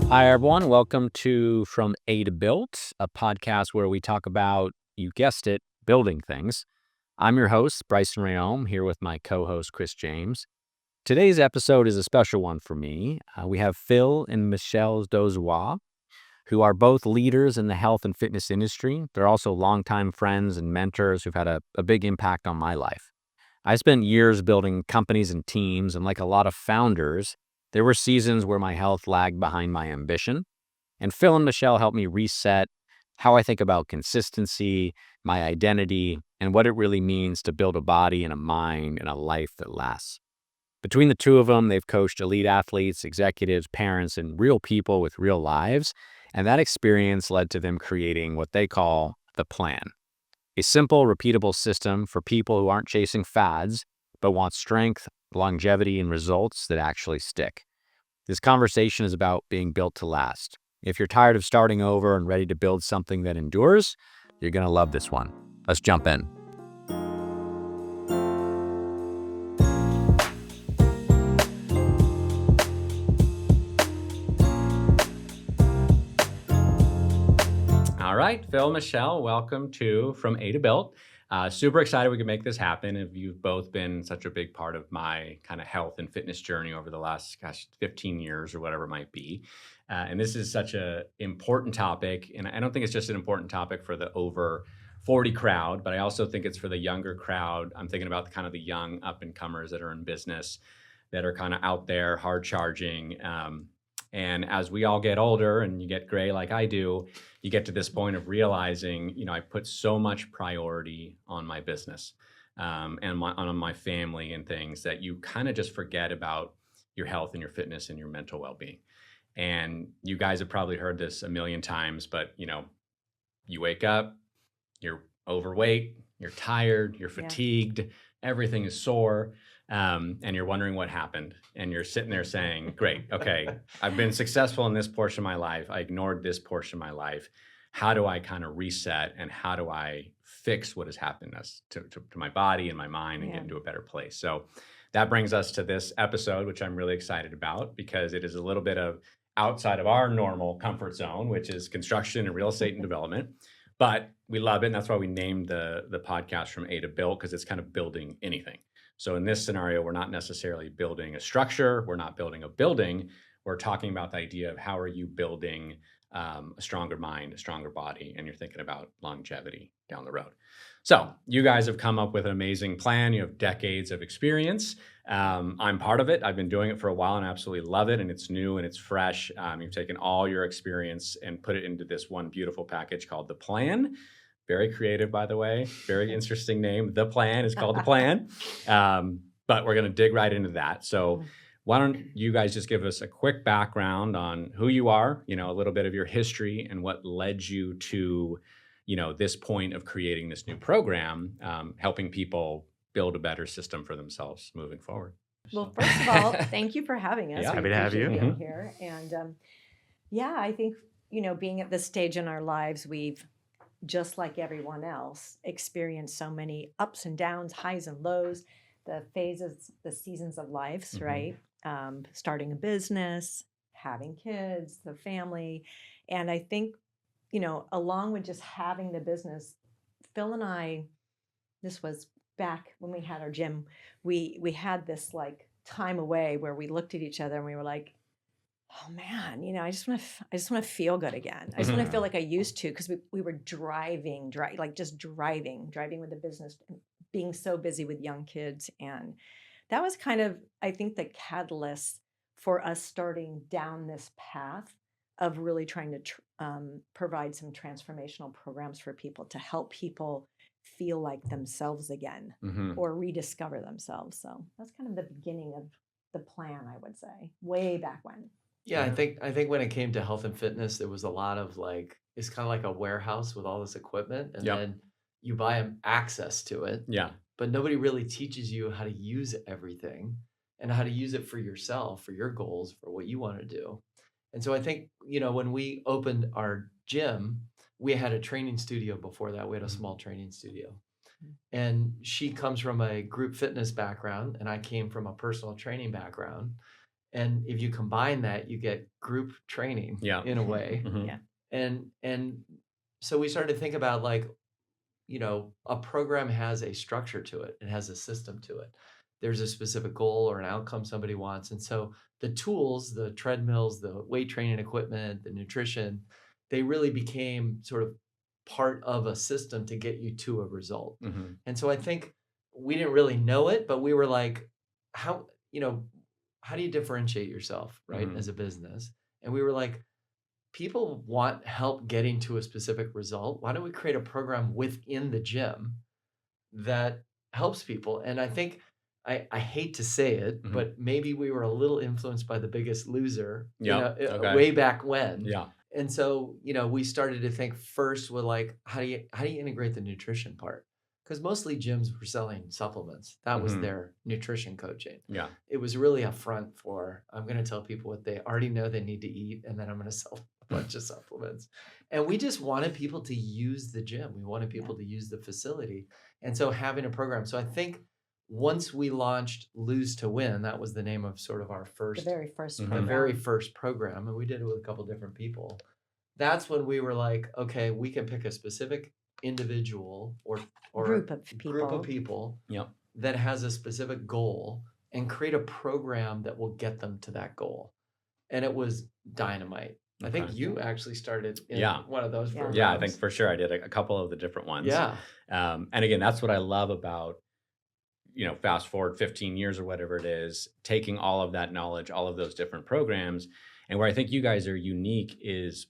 Hi, everyone. Welcome to From A to Built, a podcast where we talk about, you guessed it, building things. I'm your host, Bryson Rayom, here with my co host, Chris James. Today's episode is a special one for me. We have Phil and Michelle Dozois, who are both leaders in the health and fitness industry. They're also longtime friends and mentors who've had a big impact on my life. I spent years building companies and teams, and like a lot of founders, there were seasons where my health lagged behind my ambition. And Phil and Michelle helped me reset how I think about consistency, my identity, and what it really means to build a body and a mind and a life that lasts. Between the two of them, they've coached elite athletes, executives, parents, and real people with real lives. And that experience led to them creating what they call the plan, a simple, repeatable system for people who aren't chasing fads, but want strength, longevity, and results that actually stick. This conversation is about being built to last. If you're tired of starting over and ready to build something that endures, you're going to love this one. Let's jump in. All right, Phil, Michelle, welcome to From A to Built. Super excited we could make this happen. If you've both been such a big part of my kind of health and fitness journey over the last, 15 years or whatever it might be. And this is such an important topic. And I don't think it's just an important topic for the over 40 crowd, but I also think it's for the younger crowd. I'm thinking about the kind of the young up and comers that are in business, that are kind of out there, hard charging. And as we all get older and you get gray like I do, you get to this point of realizing, I put so much priority on my business and on my family and things that you kind of just forget about your health and your fitness and your mental well-being. And you guys have probably heard this a million times, but you wake up, you're overweight, you're tired, you're Yeah. fatigued, everything is sore, and you're wondering what happened. And you're sitting there saying, great, okay, I've been successful in this portion of my life. I ignored this portion of my life. How do I kind of reset and how do I fix what has happened to my body and my mind and Yeah. get into a better place? So that brings us to this episode, which I'm really excited about because it is a little bit of outside of our normal comfort zone, which is construction and real estate and development. But we love it. And that's why we named the podcast From A to Built, because it's kind of building anything. So in this scenario, we're not necessarily building a structure. We're not building a building. We're talking about the idea of how are you building a stronger mind, a stronger body, and you're thinking about longevity down the road. So you guys have come up with an amazing plan. You have decades of experience. I'm part of it. I've been doing it for a while and I absolutely love it. And it's new and it's fresh. You've taken all your experience and put it into this one beautiful package called The Plan. Very creative, by the way. Very interesting name. The Plan is called The Plan. But we're going to dig right into that. So why don't you guys just give us a quick background on who you are, a little bit of your history and what led you to, this point of creating this new program, helping people build a better system for themselves moving forward. Well, first of all, thank you for having us. Yeah. We Happy to have appreciate you. being Mhm. here. And I think, being at this stage in our lives, we've, just like everyone else, experienced so many ups and downs, highs and lows, the phases, the seasons of lives, Mhm. right? Starting a business, having kids, the family. And I think, along with just having the business, Phil and I, this was back when we had our gym. We had this like time away where we looked at each other and we were like, oh man, I just want to feel good again. I just want to feel like I used to, because we were driving with the business, and being so busy with young kids. And that was kind of, I think, the catalyst for us starting down this path of really trying to provide some transformational programs for people to help people feel like themselves again Mhm. or rediscover themselves. So that's kind of the beginning of the plan, I would say, way back when. Yeah, I think when it came to health and fitness, there was a lot of like it's kind of like a warehouse with all this equipment, and Yep. then you buy access to it, Yeah. but nobody really teaches you how to use everything and how to use it for yourself, for your goals, for what you want to do. And so I think, when we opened our gym, we had a training studio before that. We had a small training studio. And she comes from a group fitness background, and I came from a personal training background. And if you combine that, you get group training Yeah. in a way. Mhm. Yeah. And so we started to think about like, a program has a structure to it. It has a system to it. There's a specific goal or an outcome somebody wants. And so the tools, the treadmills, the weight training equipment, the nutrition, they really became sort of part of a system to get you to a result. Mhm. And so I think we didn't really know it, but we were like, how, how do you differentiate yourself, right, Mhm. as a business? And we were like, people want help getting to a specific result. Why don't we create a program within the gym that helps people? And I think I hate to say it, Mhm. but maybe we were a little influenced by The Biggest Loser, Yep. Okay. way back when. Yeah. And so, we started to think first with like, how do you integrate the nutrition part? Because mostly gyms were selling supplements. That was Mhm. their nutrition coaching. Yeah. It was really a front for, I'm going to tell people what they already know they need to eat, and then I'm going to sell a bunch of supplements. And we just wanted people to use the gym. We wanted people to use the facility. And so having a program. So I think once we launched Lose to Win, that was the name of sort of our The first, very first Mhm. the program. very first program. And we did it with a couple different people. That's when we were like, okay, we can pick a specific individual or Group of group of people. people Yep. that has a specific goal and create a program that will get them to that goal. And it was dynamite. I think Okay. you actually started in Yeah. one of those Yeah. programs. Yeah, I think for sure I did a couple of the different ones. Yeah. And again, that's what I love about, fast forward 15 years or whatever it is, taking all of that knowledge, all of those different programs. And where I think you guys are unique is,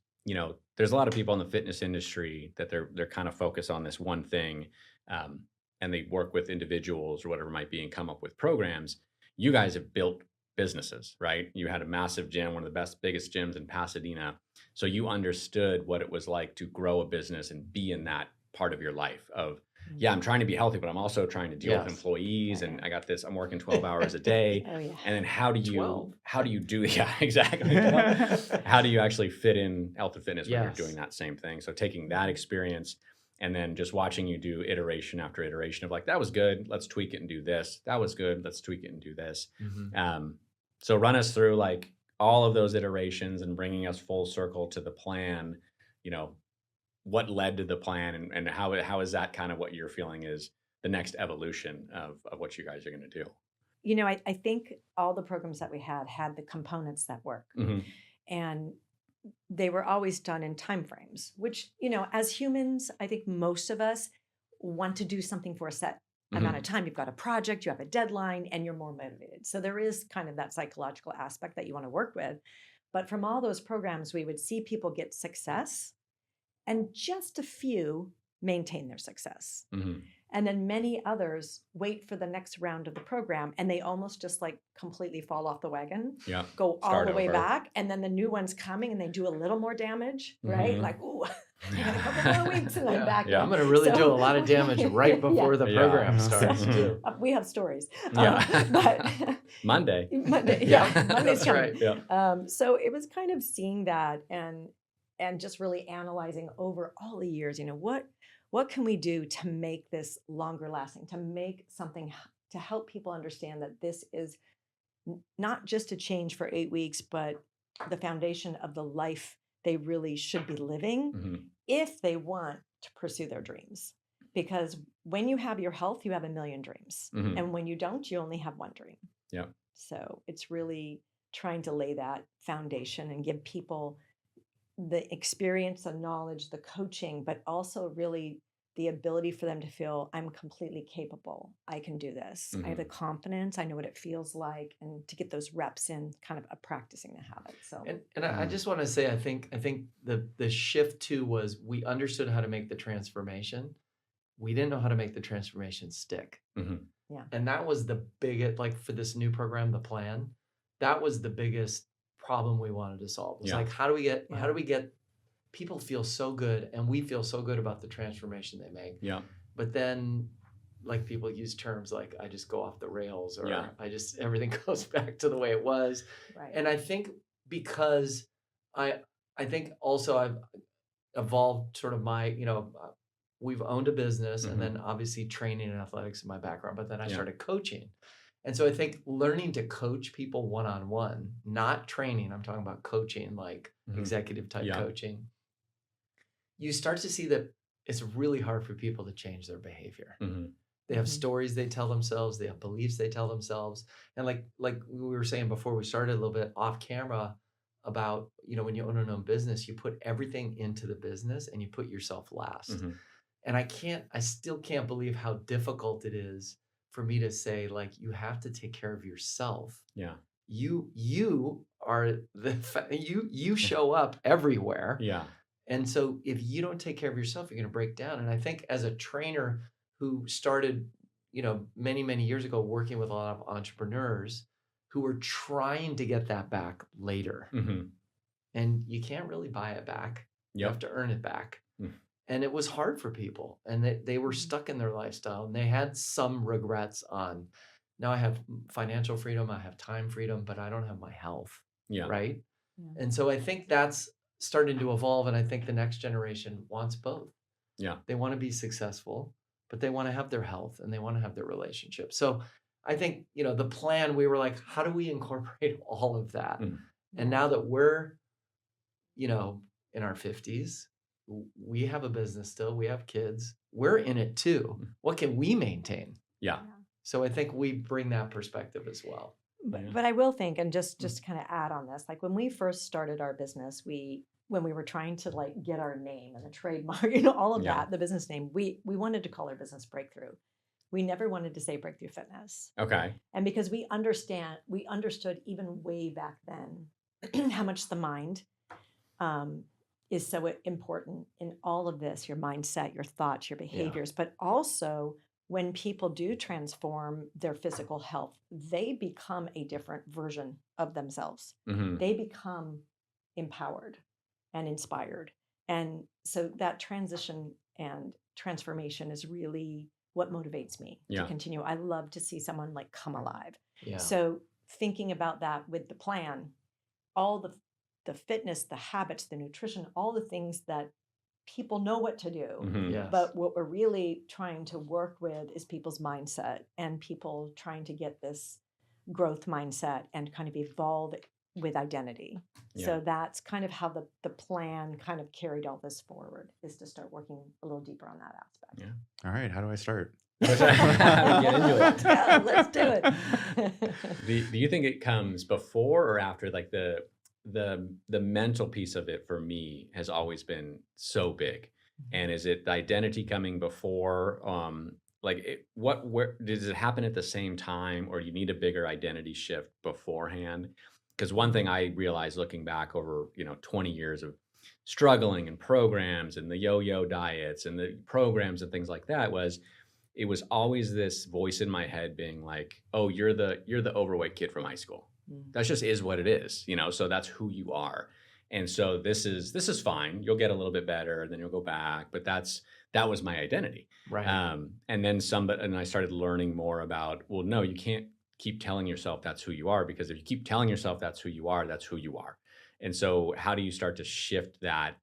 there's a lot of people in the fitness industry that they're kind of focused on this one thing. Um, and they work with individuals or whatever it might be and come up with programs. You guys have built businesses, right? You had a massive gym, one of the biggest gyms in Pasadena. So you understood what it was like to grow a business and be in that part of your life of, yeah, I'm trying to be healthy, but I'm also trying to deal with Yes. employees, Yeah, and I got this. I'm working 12 hours a day, Oh, yeah. and then how do 12. you do? Yeah, exactly. How do you actually fit in health and fitness when you're Yes. doing that same thing? So taking that experience and then just watching you do iteration after iteration of like, that was good, let's tweak it and do this. That was good, let's tweak it and do this. Mhm. So run us through like all of those iterations and bringing us full circle to the plan. You know, what led to the plan, and how is that kind of what you're feeling is the next evolution of what you guys are going to do? I think all the programs that we had the components that work. Hmm. And they were always done in time frames, which, as humans, I think most of us want to do something for a set amount of time. You've got a project, you have a deadline, and you're more motivated. So there is kind of that psychological aspect that you want to work with. But from all those programs, we would see people get success, and just a few maintain their success. Hmm. And then many others wait for the next round of the program, and they almost just like completely fall off the wagon, Yeah. go all Start the way over. back. And then the new one's coming and they do a little more damage, right? Mhm. Like, ooh, I got a couple more weeks and I'm back. Yeah. I'm going to really do a lot of damage right before the Yeah. program Yeah. starts, too. We have stories. Yeah. But Monday. Monday's That's coming. right. Yeah. So it was kind of seeing that and just really analyzing over all the years, what can we do to make this longer lasting, to make something to help people understand that this is not just a change for 8 weeks, but the foundation of the life they really should be living Hmm. if they want to pursue their dreams. Because when you have your health, you have a million dreams. Hmm. And when you don't, you only have one dream. Yeah. So it's really trying to lay that foundation and give people the experience, the knowledge, the coaching, but also really the ability for them to feel I'm completely capable. I can do this. I have the confidence. I know what it feels like, and to get those reps in, kind of practicing the habit. So, And I just want to say, I think the shift too was we understood how to make the transformation. We didn't know how to make the transformation stick. Hmm. yeah, And that was the biggest, like for this new program, the plan, that was the biggest problem we wanted to solve. It was Yeah. like, how do we get people feel so good and we feel so good about the transformation they make. Yeah. But then like people use terms like I just go off the rails or Yeah. everything goes back to the way it was. right. And I think because I think also I've evolved sort of my, we've owned a business and then obviously training and athletics in my background, but then I Yeah. started coaching. And so I think learning to coach people one-on-one, not training, I'm talking about coaching, like executive type Yeah. coaching, you start to see that it's really hard for people to change their behavior. They have stories they tell themselves, they have beliefs they tell themselves. And like we were saying before we started a little bit off camera about, when you own an own business, you put everything into the business and you put yourself last. And I still can't believe how difficult it is for me to say, like, you have to take care of yourself. Yeah. You are you show up everywhere. Yeah. And so if you don't take care of yourself, you're going to break down. And I think as a trainer who started, many, many years ago, working with a lot of entrepreneurs who were trying to get that back later, and you can't really buy it back. You have to earn it back. And it was hard for people, and they were stuck in their lifestyle, and they had some regrets on, now I have financial freedom, I have time freedom, but I don't have my health. Yeah. Right. Yeah. And so I think that's starting to evolve. And I think the next generation wants both. Yeah. They want to be successful, but they want to have their health and they want to have their relationship. So I think, the plan, we were like, how do we incorporate all of that? And now that we're, in our 50s, we have a business still, we have kids, we're in it too. What can we maintain? Yeah. So I think we bring that perspective as well. But I will think, and just to kind of add on this, like when we first started our business, when we were trying to like get our name and the trademark, all of that, the business name, we wanted to call our business Breakthrough. We never wanted to say Breakthrough Fitness. Okay. And because we understood even way back then how much the mind is so important in all of this, your mindset, your thoughts, your behaviors, but also when people do transform their physical health, they become a different version of themselves. They become empowered and inspired. And so that transition and transformation is really what motivates me to continue. I love to see someone like come alive. Yeah. So thinking about that with the plan, all the fitness, the habits, the nutrition, all the things that people know what to do. Yes. But what we're really trying to work with is people's mindset and people trying to get this growth mindset and kind of evolve with identity. So that's kind of how the plan kind of carried all this forward, is to start working a little deeper on that aspect. All right. How do I start? Get into it. Let's do it. Do you think it comes before or after? Like the mental piece of it for me has always been so big. And is it the identity coming before? Where does it happen at the same time, or you need a bigger identity shift beforehand? Because one thing I realized looking back over 20 years of struggling and programs and the yo-yo diets and the programs and things like that was, it was always this voice in my head being like, oh, you're the overweight kid from high school. That just is what it is, so that's who you are. And so this is fine. You'll get a little bit better and then you'll go back, but that was my identity. Right. And then and I started learning more about, well, no, you can't keep telling yourself that's who you are, because if you keep telling yourself that's who you are, that's who you are. And so how do you start to shift that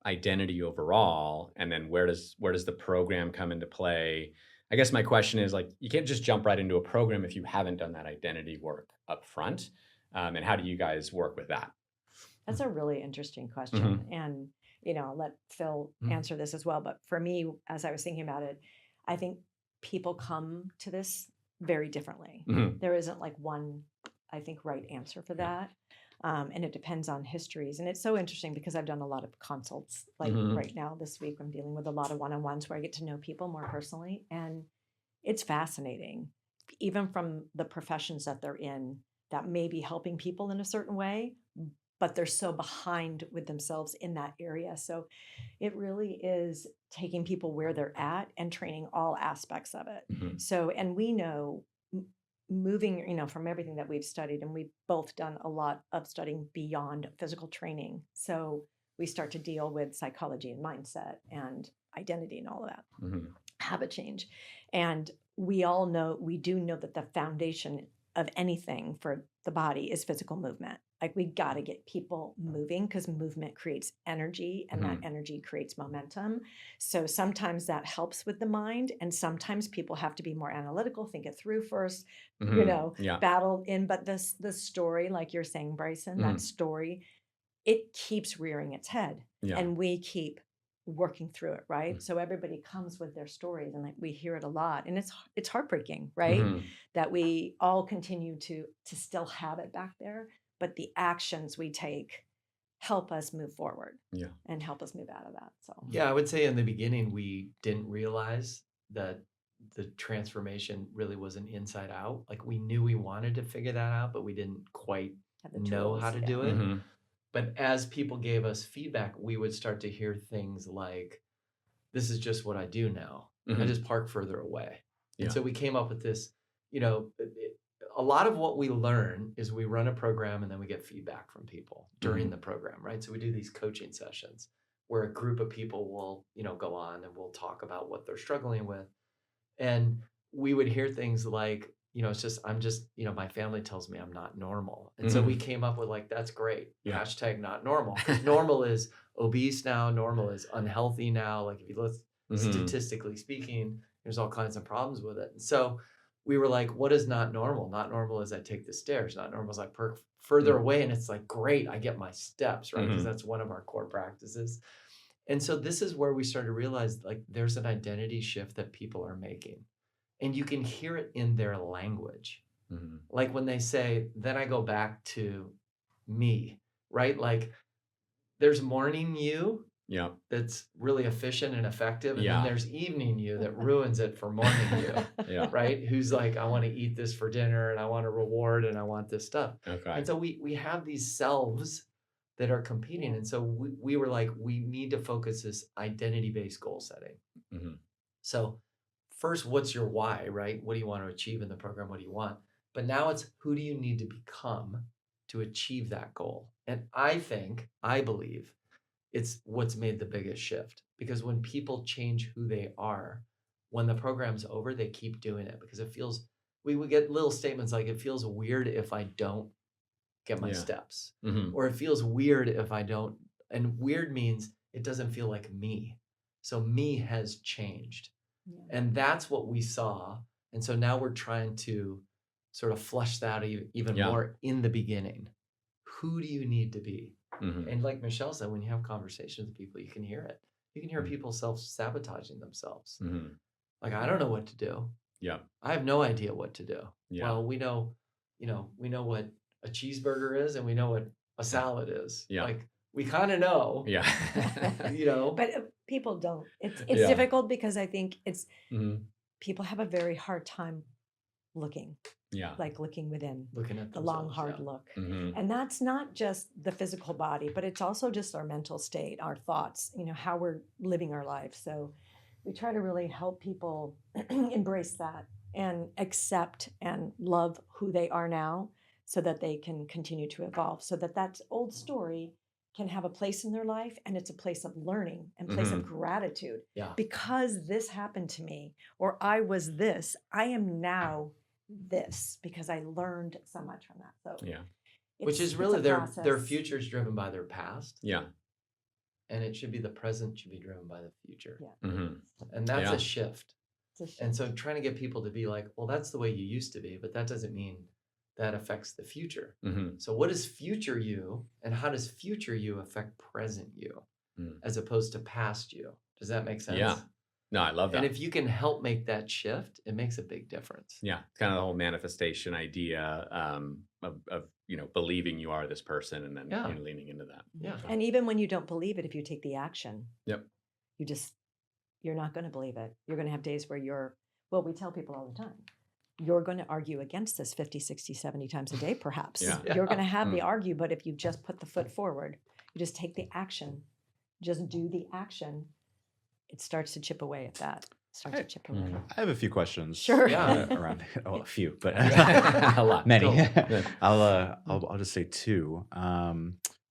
identity overall? And then where does the program come into play? I guess my question is, like, you can't just jump right into a program if you haven't done that identity work up front. And how do you guys work with that? That's a really interesting question. And, I'll let Phil answer this as well. But for me, as I was thinking about it, I think people come to this very differently. There isn't like one, I think, right answer for that. And it depends on histories. And it's so interesting because I've done a lot of consults. Like right now, this week, I'm dealing with a lot of one-on-ones where I get to know people more personally. And it's fascinating, even from the professions that they're in, that may be helping people in a certain way, but they're so behind with themselves in that area. So it really is taking people where they're at and training all aspects of it. So, and we know moving, from everything that we've studied, and we've both done a lot of studying beyond physical training. So we start to deal with psychology and mindset and identity and all of that, habit change. And we do know that the foundation of anything for the body is physical movement. Like we got to get people moving because movement creates energy and that energy creates momentum. So sometimes that helps with the mind, and sometimes people have to be more analytical, think it through first, Yeah. battle in. But the story, like you're saying, Bryson, that story, it keeps rearing its head, Yeah. and we keep working through it, right? So everybody comes with their stories, and like we hear it a lot, and it's heartbreaking, right? That we all continue to still have it back there, but the actions we take help us move forward Yeah. and help us move out of that. So Yeah, I would say in the beginning, we didn't realize that the transformation really was an inside out. Like we knew we wanted to figure that out, but we didn't quite have the know how tools, to yeah. do it. But as people gave us feedback, we would start to hear things like, this is just what I do now. I just park further away. And Yeah. so we came up with this, a lot of what we learn is we run a program and then we get feedback from people during the program, right? So we do these coaching sessions where a group of people will, go on and we'll talk about what they're struggling with. And we would hear things like, my family tells me I'm not normal. And so we came up with like, that's great. Yeah. Hashtag not normal. Because normal is obese now. Normal is unhealthy now. Like if you look statistically speaking, there's all kinds of problems with it. And so we were like, what is not normal? Not normal is I take the stairs. Not normal is I perk further away. And it's like, great, I get my steps, right? Because that's one of our core practices. And so this is where we started to realize like there's an identity shift that people are making. And you can hear it in their language. Like when they say, then I go back to me, right? Like there's morning you that's really efficient and effective. And then there's evening you that ruins it for morning you, right? Who's like, I want to eat this for dinner and I want a reward and I want this stuff. Okay. And so we have these selves that are competing. And so we were like, we need to focus this identity-based goal setting. So first, what's your why, right? What do you want to achieve in the program? What do you want? But now it's who do you need to become to achieve that goal? And I believe it's what's made the biggest shift, because when people change who they are, when the program's over, they keep doing it because it feels, we would get little statements like, it feels weird if I don't get my steps, or it feels weird if I don't. And weird means it doesn't feel like me. So me has changed. And that's what we saw. And so now we're trying to sort of flush that even more in the beginning. Who do you need to be? And like Michelle said, when you have conversations with people, you can hear it. You can hear people self-sabotaging themselves. Like, I don't know what to do. I have no idea what to do. Well, we know what a cheeseburger is and we know what a salad is. Like, we kind of know. But people don't. It's difficult because I think it's people have a very hard time looking. Like looking within, looking at the long, hard look. And that's not just the physical body, but it's also just our mental state, our thoughts, how we're living our lives. So we try to really help people embrace that and accept and love who they are now so that they can continue to evolve, so that old story can have a place in their life, and it's a place of learning and place of gratitude. Because this happened to me, or I was this, I am now this because I learned so much from that. So which is really their future is driven by their past. And it should be the present should be driven by the future. And that's a shift. And so trying to get people to be like, well, that's the way you used to be, but that doesn't mean that affects the future. So what is future you, and how does future you affect present you as opposed to past you? Does that make sense? No, I love that. And if you can help make that shift, it makes a big difference. It's kind of the whole manifestation idea of believing you are this person, and then leaning into that. And even when you don't believe it, if you take the action, you're not going to believe it. You're going to have days where we tell people all the time, you're going to argue against this 50, 60, 70 times a day, perhaps. You're going to have the argue, but if you just put the foot forward, you just take the action, just do the action, it starts to chip away at that. I have a few questions. Sure. Around a few, but a lot. Many. Cool. I'll just say two. I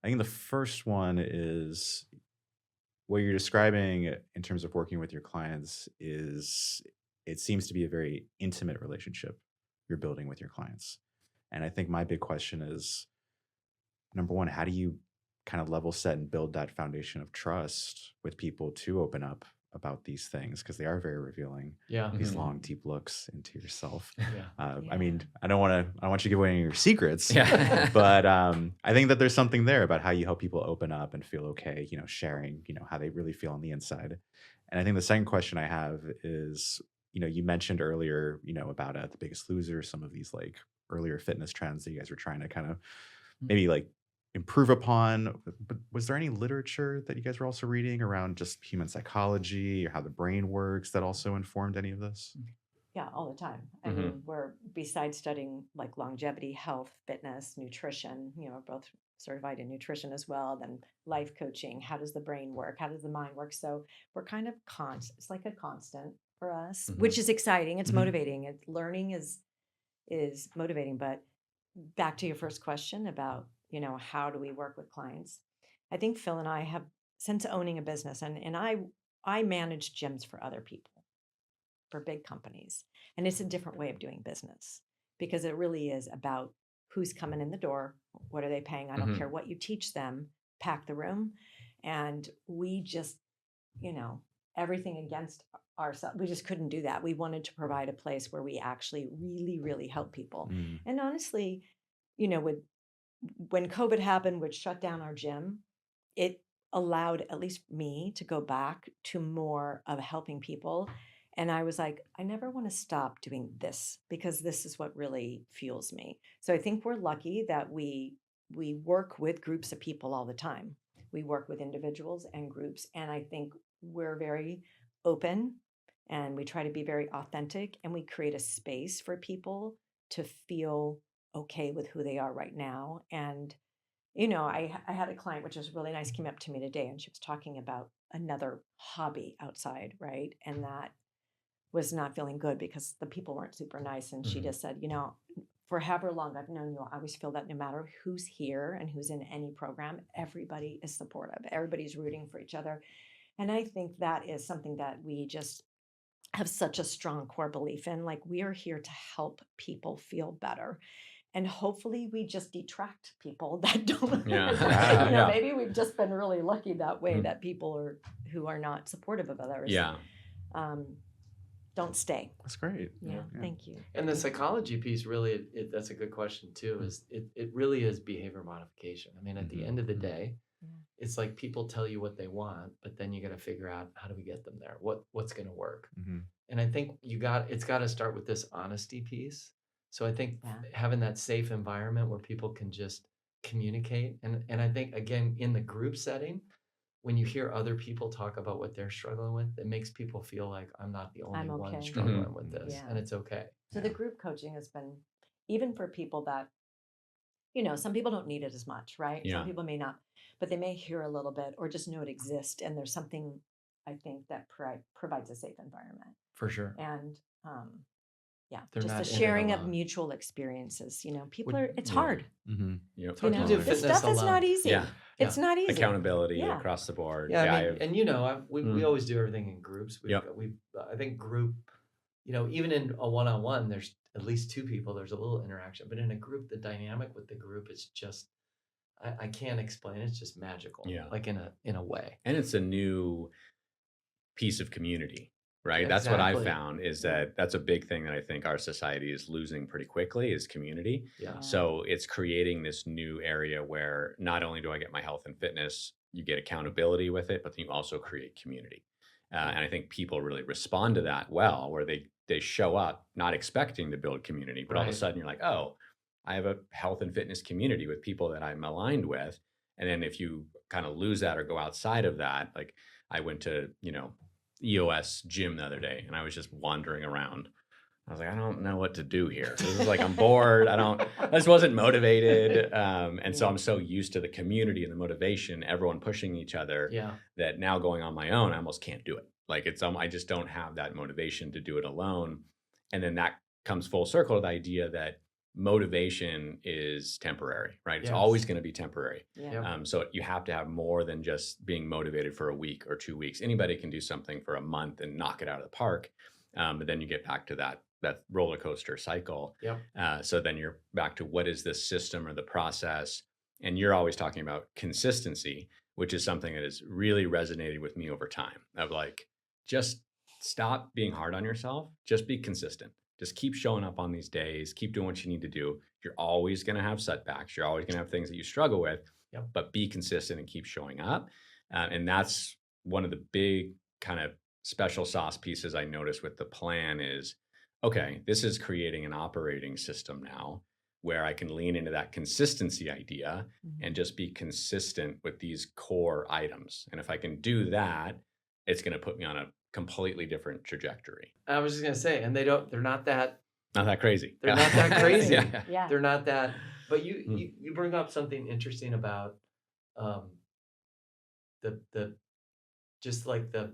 think the first one is what you're describing in terms of working with your clients is, it seems to be a very intimate relationship you're building with your clients. And I think my big question is, number one, how do you kind of level set and build that foundation of trust with people to open up about these things? Because they are very revealing, Yeah. these Mhm. long, deep looks into yourself. Yeah. I mean, Yeah. I don't want you to give away any of your secrets, Yeah. but I think that there's something there about how you help people open up and feel okay, sharing, how they really feel on the inside. And I think the second question I have is, you mentioned earlier, about The Biggest Loser, some of these like earlier fitness trends that you guys were trying to kind of maybe like improve upon. But was there any literature that you guys were also reading around just human psychology or how the brain works that also informed any of this? Yeah, all the time. I Mhm. mean, we're besides studying like longevity, health, fitness, nutrition, we're both certified in nutrition as well, then life coaching, how does the brain work? How does the mind work? So we're kind of it's like a constant for us, which is exciting. It's Mhm. motivating. Learning is motivating. But back to your first question about, how do we work with clients? I think Phil and I have, since owning a business, and I manage gyms for other people, for big companies. And it's a different way of doing business because it really is about who's coming in the door, what are they paying? I don't Mhm. care what you teach them, pack the room. And we just, you know, everything against ourselves. We just couldn't do that. We wanted to provide a place where we actually really, really help people. Mm. And honestly, with when COVID happened, which shut down our gym, it allowed at least me to go back to more of helping people. And I was like, I never want to stop doing this because this is what really fuels me. So I think we're lucky that we work with groups of people all the time. We work with individuals and groups, and I think we're very open and we try to be very authentic, and we create a space for people to feel okay with who they are right now. And I had a client, which was really nice, came up to me today and she was talking about another hobby outside, right? And that was not feeling good because the people weren't super nice. And she Mhm. just said, for however long I've known you, I always feel that no matter who's here and who's in any program, everybody is supportive. Everybody's rooting for each other. And I think that is something that we just have such a strong core belief in. Like, we are here to help people feel better. And hopefully we just detract people that don't. Yeah. Yeah. Yeah. Maybe we've just been really lucky that way, Mhm. that people who are not supportive of others Yeah. um, don't stay. That's great. Yeah, Yeah. thank you. And the Thank you. psychology piece really, that's a good question too, Mm. is it really is behavior modification. I mean, at the Mhm. end of the Mhm. day, Yeah. it's like people tell you what they want, but then you got to figure out how do we get them there? What's going to work? Mhm. And I think it's got to start with this honesty piece. So I think Yeah. having that safe environment where people can just communicate, and I think again in the group setting, when you hear other people talk about what they're struggling with, it makes people feel like I'm not the only I'm one okay. Mhm. struggling with this, Yeah. and it's okay. So the group coaching has been, even for people that, some people don't need it as much, right? Some Yeah. people may not, but they may hear a little bit or just know it exists. And there's something, I think, that provides a safe environment. For sure. And yeah, They're just the not in it sharing of alone. mutual experiences. People Would- it's Yeah. hard. Mhm. Yep. It's hard to do This fitness stuff is not alone. easy. Yeah. It's Yeah. not easy. Accountability Yeah. across the board. Yeah, I Yeah. mean, I've- and we Mm. always do everything in groups. Yep. I think group, even in a one-on-one, there's at least two people. There's a little interaction, but in a group, the dynamic with the group is just I can't explain. It's just magical. Yeah. Like in a way. And it's a new piece of community, right? That's what I've Exactly. found is Yeah. that's a big thing that I think our society is losing pretty quickly is community. Yeah. So it's creating this new area where not only do I get my health and fitness, you get accountability with it, but then you also create community. And I think people really respond to that well, where they show up not expecting to build community, but all of a Right. sudden you're like, oh, I have a health and fitness community with people that I'm aligned with. And then if you kind of lose that or go outside of that, like I went to, EOS gym the other day and I was just wandering around. I was like, I don't know what to do here. This is like, I'm bored. I just wasn't motivated. And so Yeah. I'm so used to the community and the motivation, everyone pushing each other Yeah. that now going on my own, I almost can't do it. Like I just don't have that motivation to do it alone. And then that comes full circle to the idea that motivation is temporary, right? It's always Yes. going to be temporary. Yeah. Yep. So you have to have more than just being motivated for a week or 2 weeks. Anybody can do something for a month and knock it out of the park. But then you get back to that that roller coaster cycle. Yep. So then you're back to what is the system or the process, and you're always talking about consistency, which is something that has really resonated with me over time. Of like, just stop being hard on yourself, just be consistent. Just keep showing up on these days, keep doing what you need to do. You're always going to have setbacks. You're always going to have things that you struggle with, Yep. but be consistent and keep showing up. And that's one of the big kind of special sauce pieces I noticed with the plan is, okay, this is creating an operating system now where I can lean into that consistency idea and just be consistent with these core items. And if I can do that, it's going to put me on a completely different trajectory. I was just gonna say, and they're not that Not that crazy. They're not that crazy. Yeah. Yeah. They're not that. But Mm. you bring up something interesting about the just like the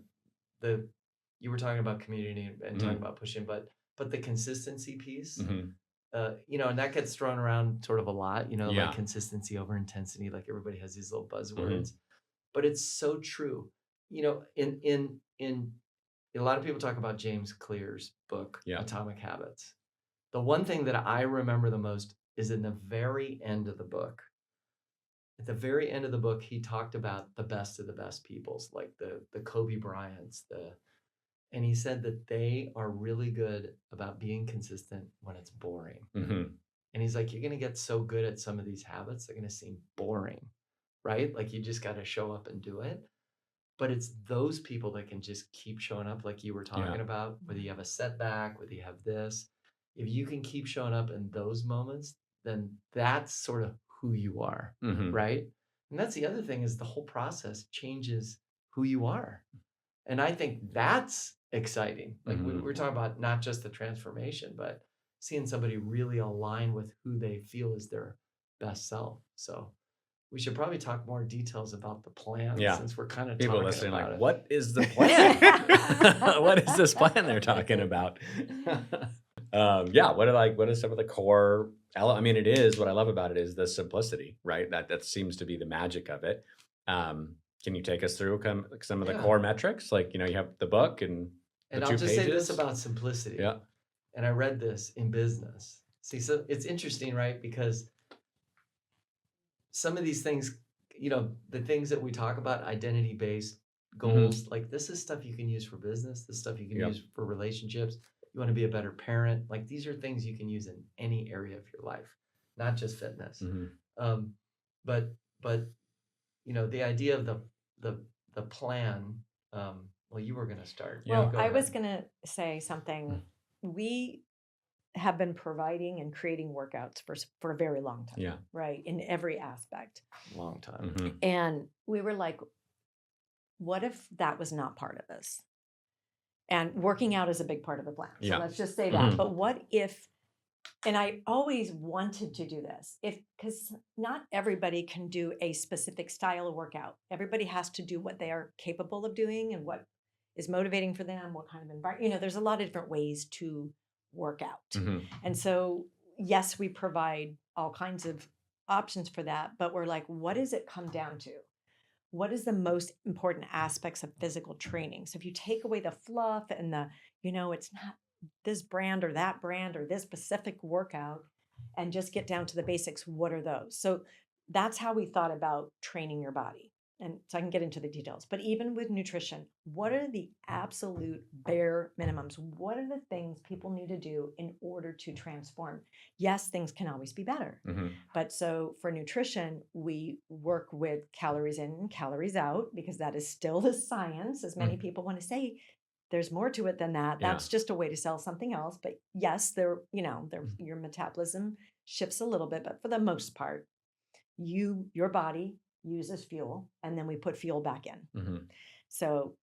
you were talking about community and talking about pushing, but the consistency piece, Mhm. and that gets thrown around sort of a lot, Yeah. like consistency over intensity, like everybody has these little Mhm. buzzwords, but it's so true. In a lot of people talk about James Clear's book, Yeah. Atomic Habits. The one thing that I remember the most is in the very end of the book. At the very end of the book, he talked about the best of the best peoples, like the Kobe Bryants, and he said that they are really good about being consistent when it's boring. Mhm. And he's like, you're going to get so good at some of these habits, they're going to seem boring, right? Like you just got to show up and do it. But it's those people that can just keep showing up, like you were talking Yeah. about, whether you have a setback, whether you have this. If you can keep showing up in those moments, then that's sort of who you are, Mhm. right? And that's the other thing is the whole process changes who you are. And I think that's exciting. Like Mhm. we're talking about not just the transformation, but seeing somebody really align with who they feel is their best self. So we should probably talk more details about the plan Yeah. since we're kind of People talking listening about like, it. what is the plan? What is this plan they're talking about? Yeah. What are some of the core I mean, it is what I love about it is the simplicity, right? That seems to be the magic of it. Can you take us through some of the Yeah. core metrics? Like, you have the book and the And 2 I'll just say this pages. about simplicity. Yeah. And I read this in business. See, so it's interesting, right? Because some of these things, the things that we talk about, identity-based goals, like this is stuff you can use for business, this stuff you can Yep. use for relationships. You want to be a better parent. Like these are things you can use in any area of your life, not just fitness. Mhm. Um, but the idea of the plan. Well, you were going to start. Yeah. Well, Go I was ahead. going to say something. We have been providing and creating workouts for a very long time, Yeah. right? In every aspect. Long time. Mhm. And we were like, what if that was not part of this? And working out is a big part of the plan. So Yeah. let's just say that. Mhm. But what if, and I always wanted to do this, because not everybody can do a specific style of workout. Everybody has to do what they are capable of doing and what is motivating for them, what kind of environment, there's a lot of different ways to work out. Mhm. And so, yes, we provide all kinds of options for that, but we're like, what does it come down to? What is the most important aspects of physical training? So if you take away the fluff and it's not this brand or that brand or this specific workout and just get down to the basics, what are those? So that's how we thought about training your body. And so I can get into the details, but even with nutrition, what are the absolute bare minimums? What are the things people need to do in order to transform? Yes, things can always be better. Mhm. But so for nutrition, we work with calories in and calories out because that is still the science, as many people want to say. There's more to it than that. Yeah. That's just a way to sell something else. But yes, your metabolism shifts a little bit, but for the most part, your body uses fuel, and then we put fuel back in. Mhm. So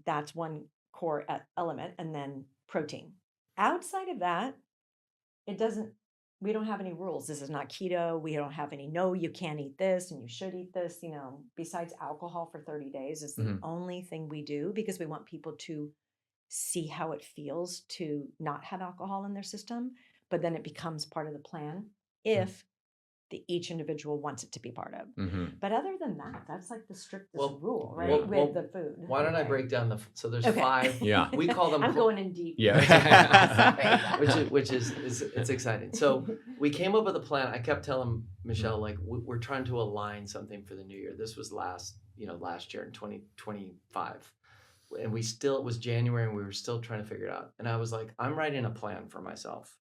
that's one core element, and then protein. Outside of that, it doesn't, we don't have any rules. This is not keto. We don't have any, no, you can't eat this and you should eat this, besides alcohol for 30 days is the only thing we do because we want people to see how it feels to not have alcohol in their system. But then it becomes part of the plan if each individual wants it to be part of. Mm-hmm. But other than that, that's like the strictest Well, rule, right? yeah. With Well, the food. Why don't I Okay. break down so there's Okay. 5. Yeah. We call them. I'm going in deep. Yeah. Sorry. which is it's exciting. So we came up with a plan. I kept telling Michelle, like, we're trying to align something for the new year. This was last year in 2025. And it was January and we were still trying to figure it out. And I was like, I'm writing a plan for myself.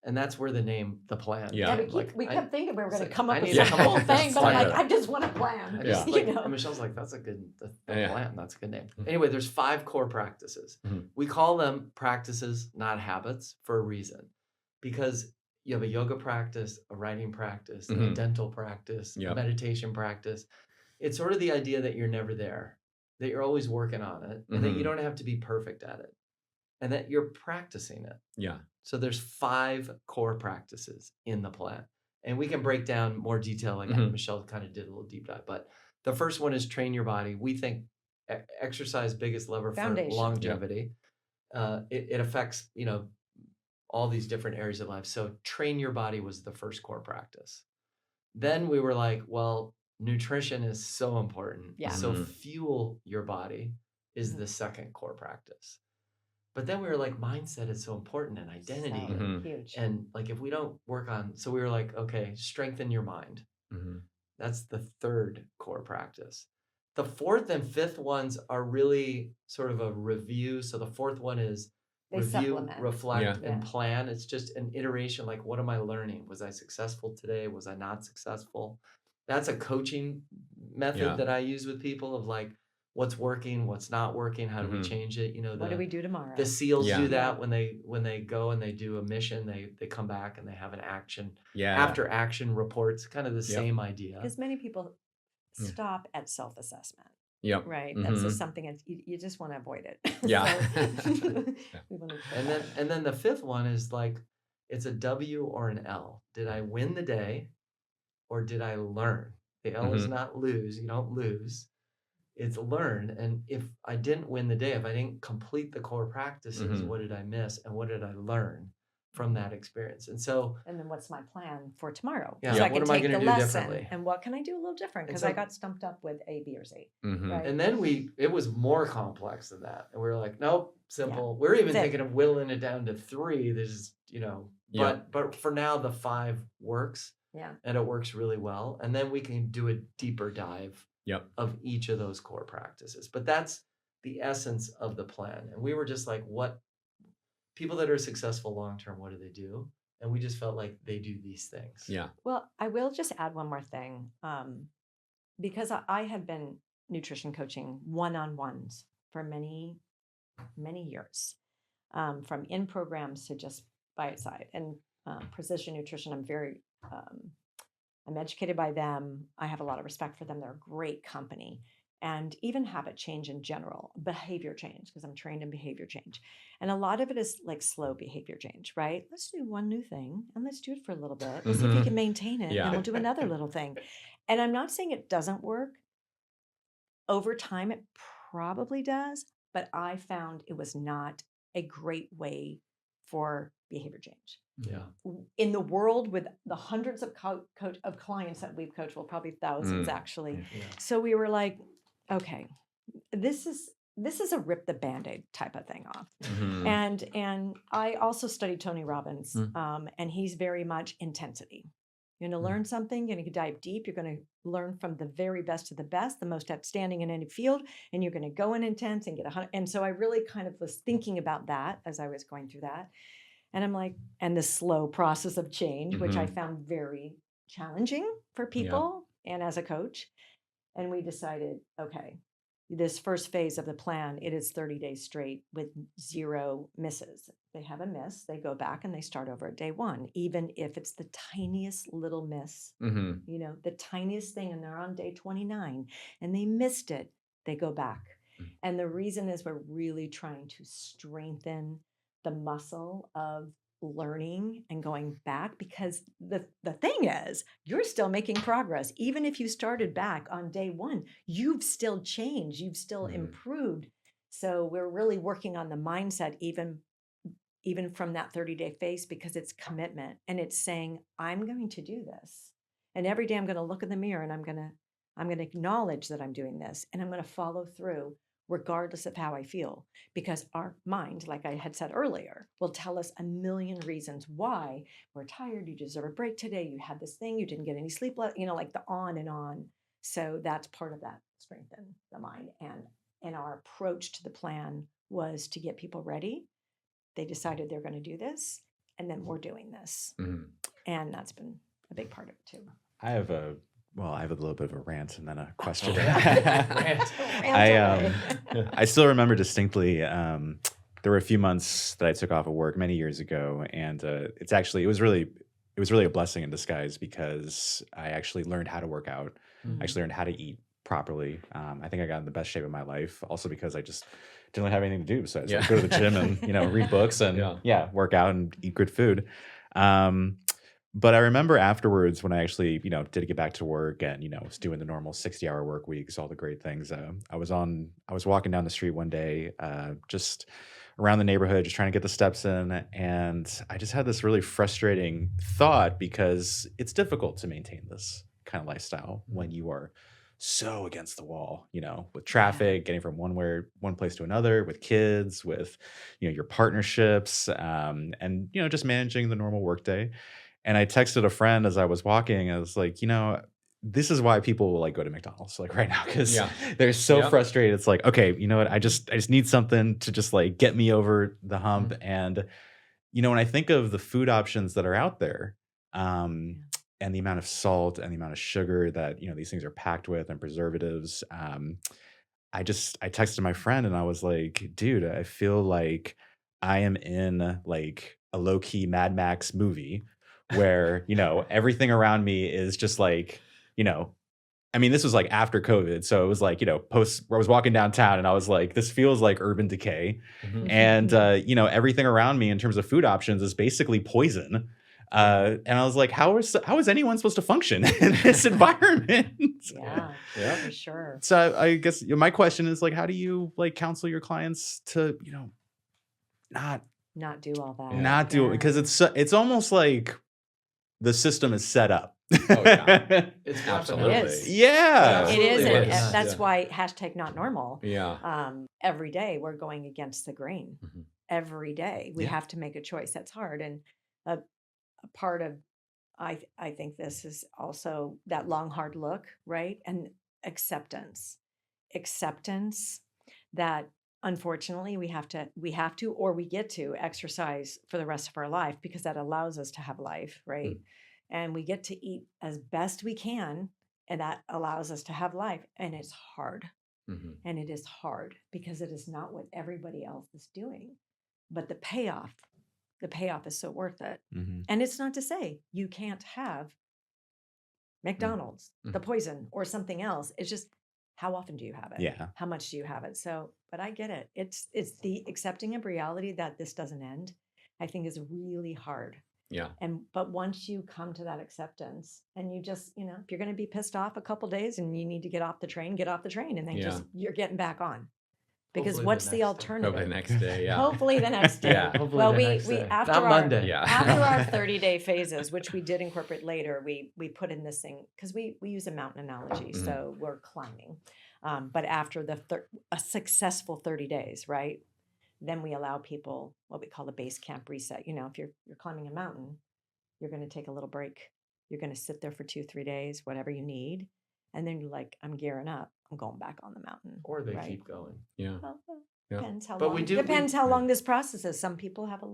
And that's where the name, the plan. Yeah. Yeah, we kept thinking we were going to come up I with need to some come up whole with this thing, but I'm plan. like, I just want a plan. I Yeah. just, and Michelle's like, that's a good Yeah. plan. That's a good name. Mhm. Anyway, there's 5 core practices. Mhm. We call them practices, not habits, for a reason. Because you have a yoga practice, a writing practice, a Mhm. dental practice, Yep. a meditation practice. It's sort of the idea that you're never there, that you're always working on it, and that you Mhm. don't have to be perfect at it, and that you're practicing it. Yeah. So there's 5 core practices in the plan. And we can break down more detail, like Mhm. Michelle kind of did a little deep dive. But the first one is train your body. We think exercise biggest lever Foundation. for longevity. It affects, all these different areas of life. So train your body was the first core practice. Then we were like, well, nutrition is so important. Yeah. So Mhm. fuel your body is Mhm. the second core practice. But then we were like, mindset is so important, and identity. So Mhm. huge. And like, if we don't work on, so we were like, okay, strengthen your mind. Mhm. That's the third core practice. The fourth and fifth ones are really sort of a review. So the fourth one is They review, supplement. reflect, Yeah. and plan. It's just an iteration. Like, what am I learning? Was I successful today? Was I not successful? That's a coaching method Yeah. that I use with people, of like, what's working, what's not working, how do we Mhm. change it? What do we do tomorrow? The SEALs Yeah. do that when they go and they do a mission, they come back and they have an action, Yeah. after action reports, kind of the same idea. Because many people Yeah. stop at self-assessment, Yep. right? That's Mhm. just something you just want to avoid it. Yeah. So, we want to And then the fifth one is like, it's a W or an L. Did I win the day or did I learn? The L is Mhm. not lose. You don't lose. It's learn. And if I didn't win the day, if I didn't complete the core practices, Mhm. what did I miss and what did I learn from that experience? And so, And then what's my plan for tomorrow? Yeah, So I what can am I take gonna the do lesson differently? and what can I do a little different? And Because so- I got stumped up with A, B, or C. Mhm. Right. and then it was more complex than that. And we were like, nope, simple. We're even Thick. thinking of whittling it down to 3. There's, Yeah. but for now, the 5 works. Yeah. And it works really well. And then we can do a deeper dive Yep. of each of those core practices. But that's the essence of the plan. And we were just like, what people that are successful long term, what do they do? And we just felt like they do these things. Yeah. Well, I will just add one more thing. Because I had been nutrition coaching one-on-ones for many, many years, from in programs to just by side. And Precision Nutrition, I'm educated by them. I have a lot of respect for them. They're a great company. And even habit change in general, behavior change, because I'm trained in behavior change. And a lot of it is like slow behavior change, right? Let's do one new thing and let's do it for a little bit. Let's see if we Mhm. can maintain it. Yeah. And we'll do another little thing. And I'm not saying it doesn't work. Over time, it probably does. But I found it was not a great way for behavior change. Yeah. In the world with the hundreds of of clients that we've coached, well, probably thousands Mm. actually. Yeah. So we were like, okay, this is a rip the Band-Aid type of thing off. Mhm. And I also studied Tony Robbins, and he's very much intensity. You're going to learn something, you're going to dive deep, you're going to learn from the very best of the best, the most outstanding in any field, and you're going to go in intense and get 100. And so I really kind of was thinking about that as I was going through that. And I'm like, and the slow process of change, which I found very challenging for people and as a coach. And we decided, okay, this first phase of the plan, it is 30 days straight with 0 misses. They have a miss, they go back and they start over at day 1, even if it's the tiniest little miss, Mhm. the tiniest thing, and they're on day 29 and they missed it, they go back. Mm. And the reason is we're really trying to strengthen the muscle of learning and going back, because the thing is you're still making progress. Even if you started back on day 1, you've still changed, you've still improved. So we're really working on the mindset even from that 30-day phase, because it's commitment and it's saying, I'm going to do this. And every day I'm going to look in the mirror and I'm going to acknowledge that I'm doing this, and I'm going to follow through regardless of how I feel, because our mind, like I had said earlier, will tell us a million reasons why we're tired, you deserve a break today, you had this thing, you didn't get any sleep, like the on and on. So that's part of that strengthen the mind. And our approach to the plan was to get people ready. They decided they're going to do this, and then we're doing this. Mhm. And that's been a big part of it too. I have a little bit of a rant and then a question. Rant. I still remember distinctly. There were a few months that I took off of work many years ago, and it was really a blessing in disguise, because I actually learned how to work out. I actually learned how to eat properly. I think I got in the best shape of my life, also because I just didn't really have anything to do besides Yeah. go to the gym and read books and work out and eat good food. But I remember afterwards, when I actually, did get back to work and, was doing the normal 60-hour work weeks, all the great things. I was walking down the street one day, just around the neighborhood, just trying to get the steps in. And I just had this really frustrating thought, because it's difficult to maintain this kind of lifestyle when you are so against the wall, with traffic, getting from one place to another, with kids, with, your partnerships, and, just managing the normal workday. And I texted a friend as I was walking. I was like, this is why people will like go to McDonald's like right now, because Yeah. they're so Yep. frustrated. It's like, okay, you know what? I just need something to just like get me over the hump. Mhm. And when I think of the food options that are out there, and the amount of salt and the amount of sugar that these things are packed with, and preservatives, I texted my friend and I was like, dude, I feel like I am in like a low key Mad Max movie where, everything around me is just like, I mean, this was like after COVID. So it was like, post where I was walking downtown and I was like, this feels like urban decay. Mhm. And, everything around me in terms of food options is basically poison. And I was like, how is anyone supposed to function in this environment? Yeah, Yeah. for sure. So I guess my question is like, how do you like counsel your clients to, not Not do all that. not do it, because it's almost like the system is set up. Oh, yeah. It's Absolutely. It is. Yeah. It is. Absolutely. And Yeah. that's Yeah. why hashtag not normal. Yeah. Every day we're going against the grain. Mhm. Every day we Yeah. have to make a choice. That's hard. And a part of I think this is also that long hard look, right? And acceptance. Acceptance that unfortunately we have to or we get to exercise for the rest of our life, because that allows us to have life, right? And we get to eat as best we can, and that allows us to have life, and it's hard. Mhm. And it is hard because it is not what everybody else is doing. But the payoff is so worth it. Mhm. And it's not to say you can't have McDonald's, the Mhm. poison, or something else. It's just, how often do you have it? Yeah. How much do you have it? So, but I get it. It's the accepting of reality that this doesn't end, I think, is really hard. Yeah. But once you come to that acceptance, and you just, if you're going to be pissed off a couple days and you need to get off the train, and then Yeah. you're getting back on. Because Hopefully the what's the next day. alternative? Hopefully the next day. Yeah. Hopefully the next day. Yeah. Hopefully Well, the we next we day. after Not our Monday. Yeah. after our 30-day phases, which we did incorporate later, we put in this thing because we use a mountain analogy, Mhm. so we're climbing. But after a successful 30 days, right? Then we allow people what we call the base camp reset. If you're climbing a mountain, you're going to take a little break. You're going to sit there for 2-3 days, whatever you need, and then you're like, I'm gearing up. I'm going back on the mountain. Or they right? keep going. Yeah. Well, Yeah. depends how But long. we do- Depends we- how long this process is. Some people have a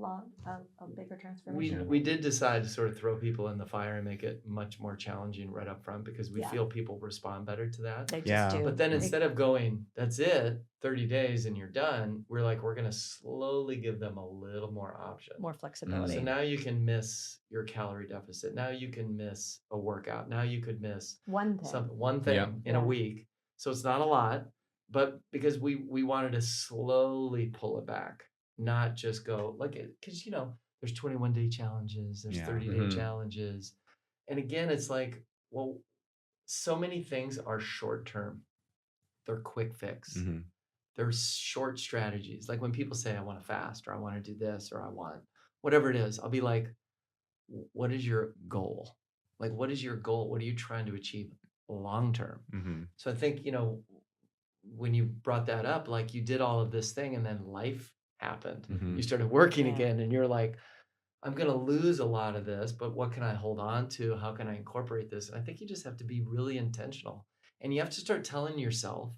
bigger We transformation. we did decide to sort of throw people in the fire and make it much more challenging right up front, because we Yeah. feel people respond better to that. They just Yeah. do. But then They- instead of going, that's it, 30 days and you're done, we're like, we're going to slowly give them a little more option. more flexibility. So now you can miss your calorie deficit. Now you can miss a workout. Now you could miss One thing. one thing Yeah. in a Yeah. week. So it's not a lot, but because we wanted to slowly pull it back, not just go like it, because there's 21-day challenges, there's Yeah. 30-day Mhm. challenges. And again, it's like, well, so many things are short term. They're quick fix. Mhm. They're short strategies. Like when people say, I want to fast, or I want to do this, or I want whatever it is, I'll be like, what is your goal? Like, what is your goal? What are you trying to achieve long term? Mm-hmm. So I think, when you brought that up, like you did all of this thing and then life happened. Mm-hmm. You started working Yeah. again and you're like, I'm going to lose a lot of this, but what can I hold on to? How can I incorporate this? And I think you just have to be really intentional. And you have to start telling yourself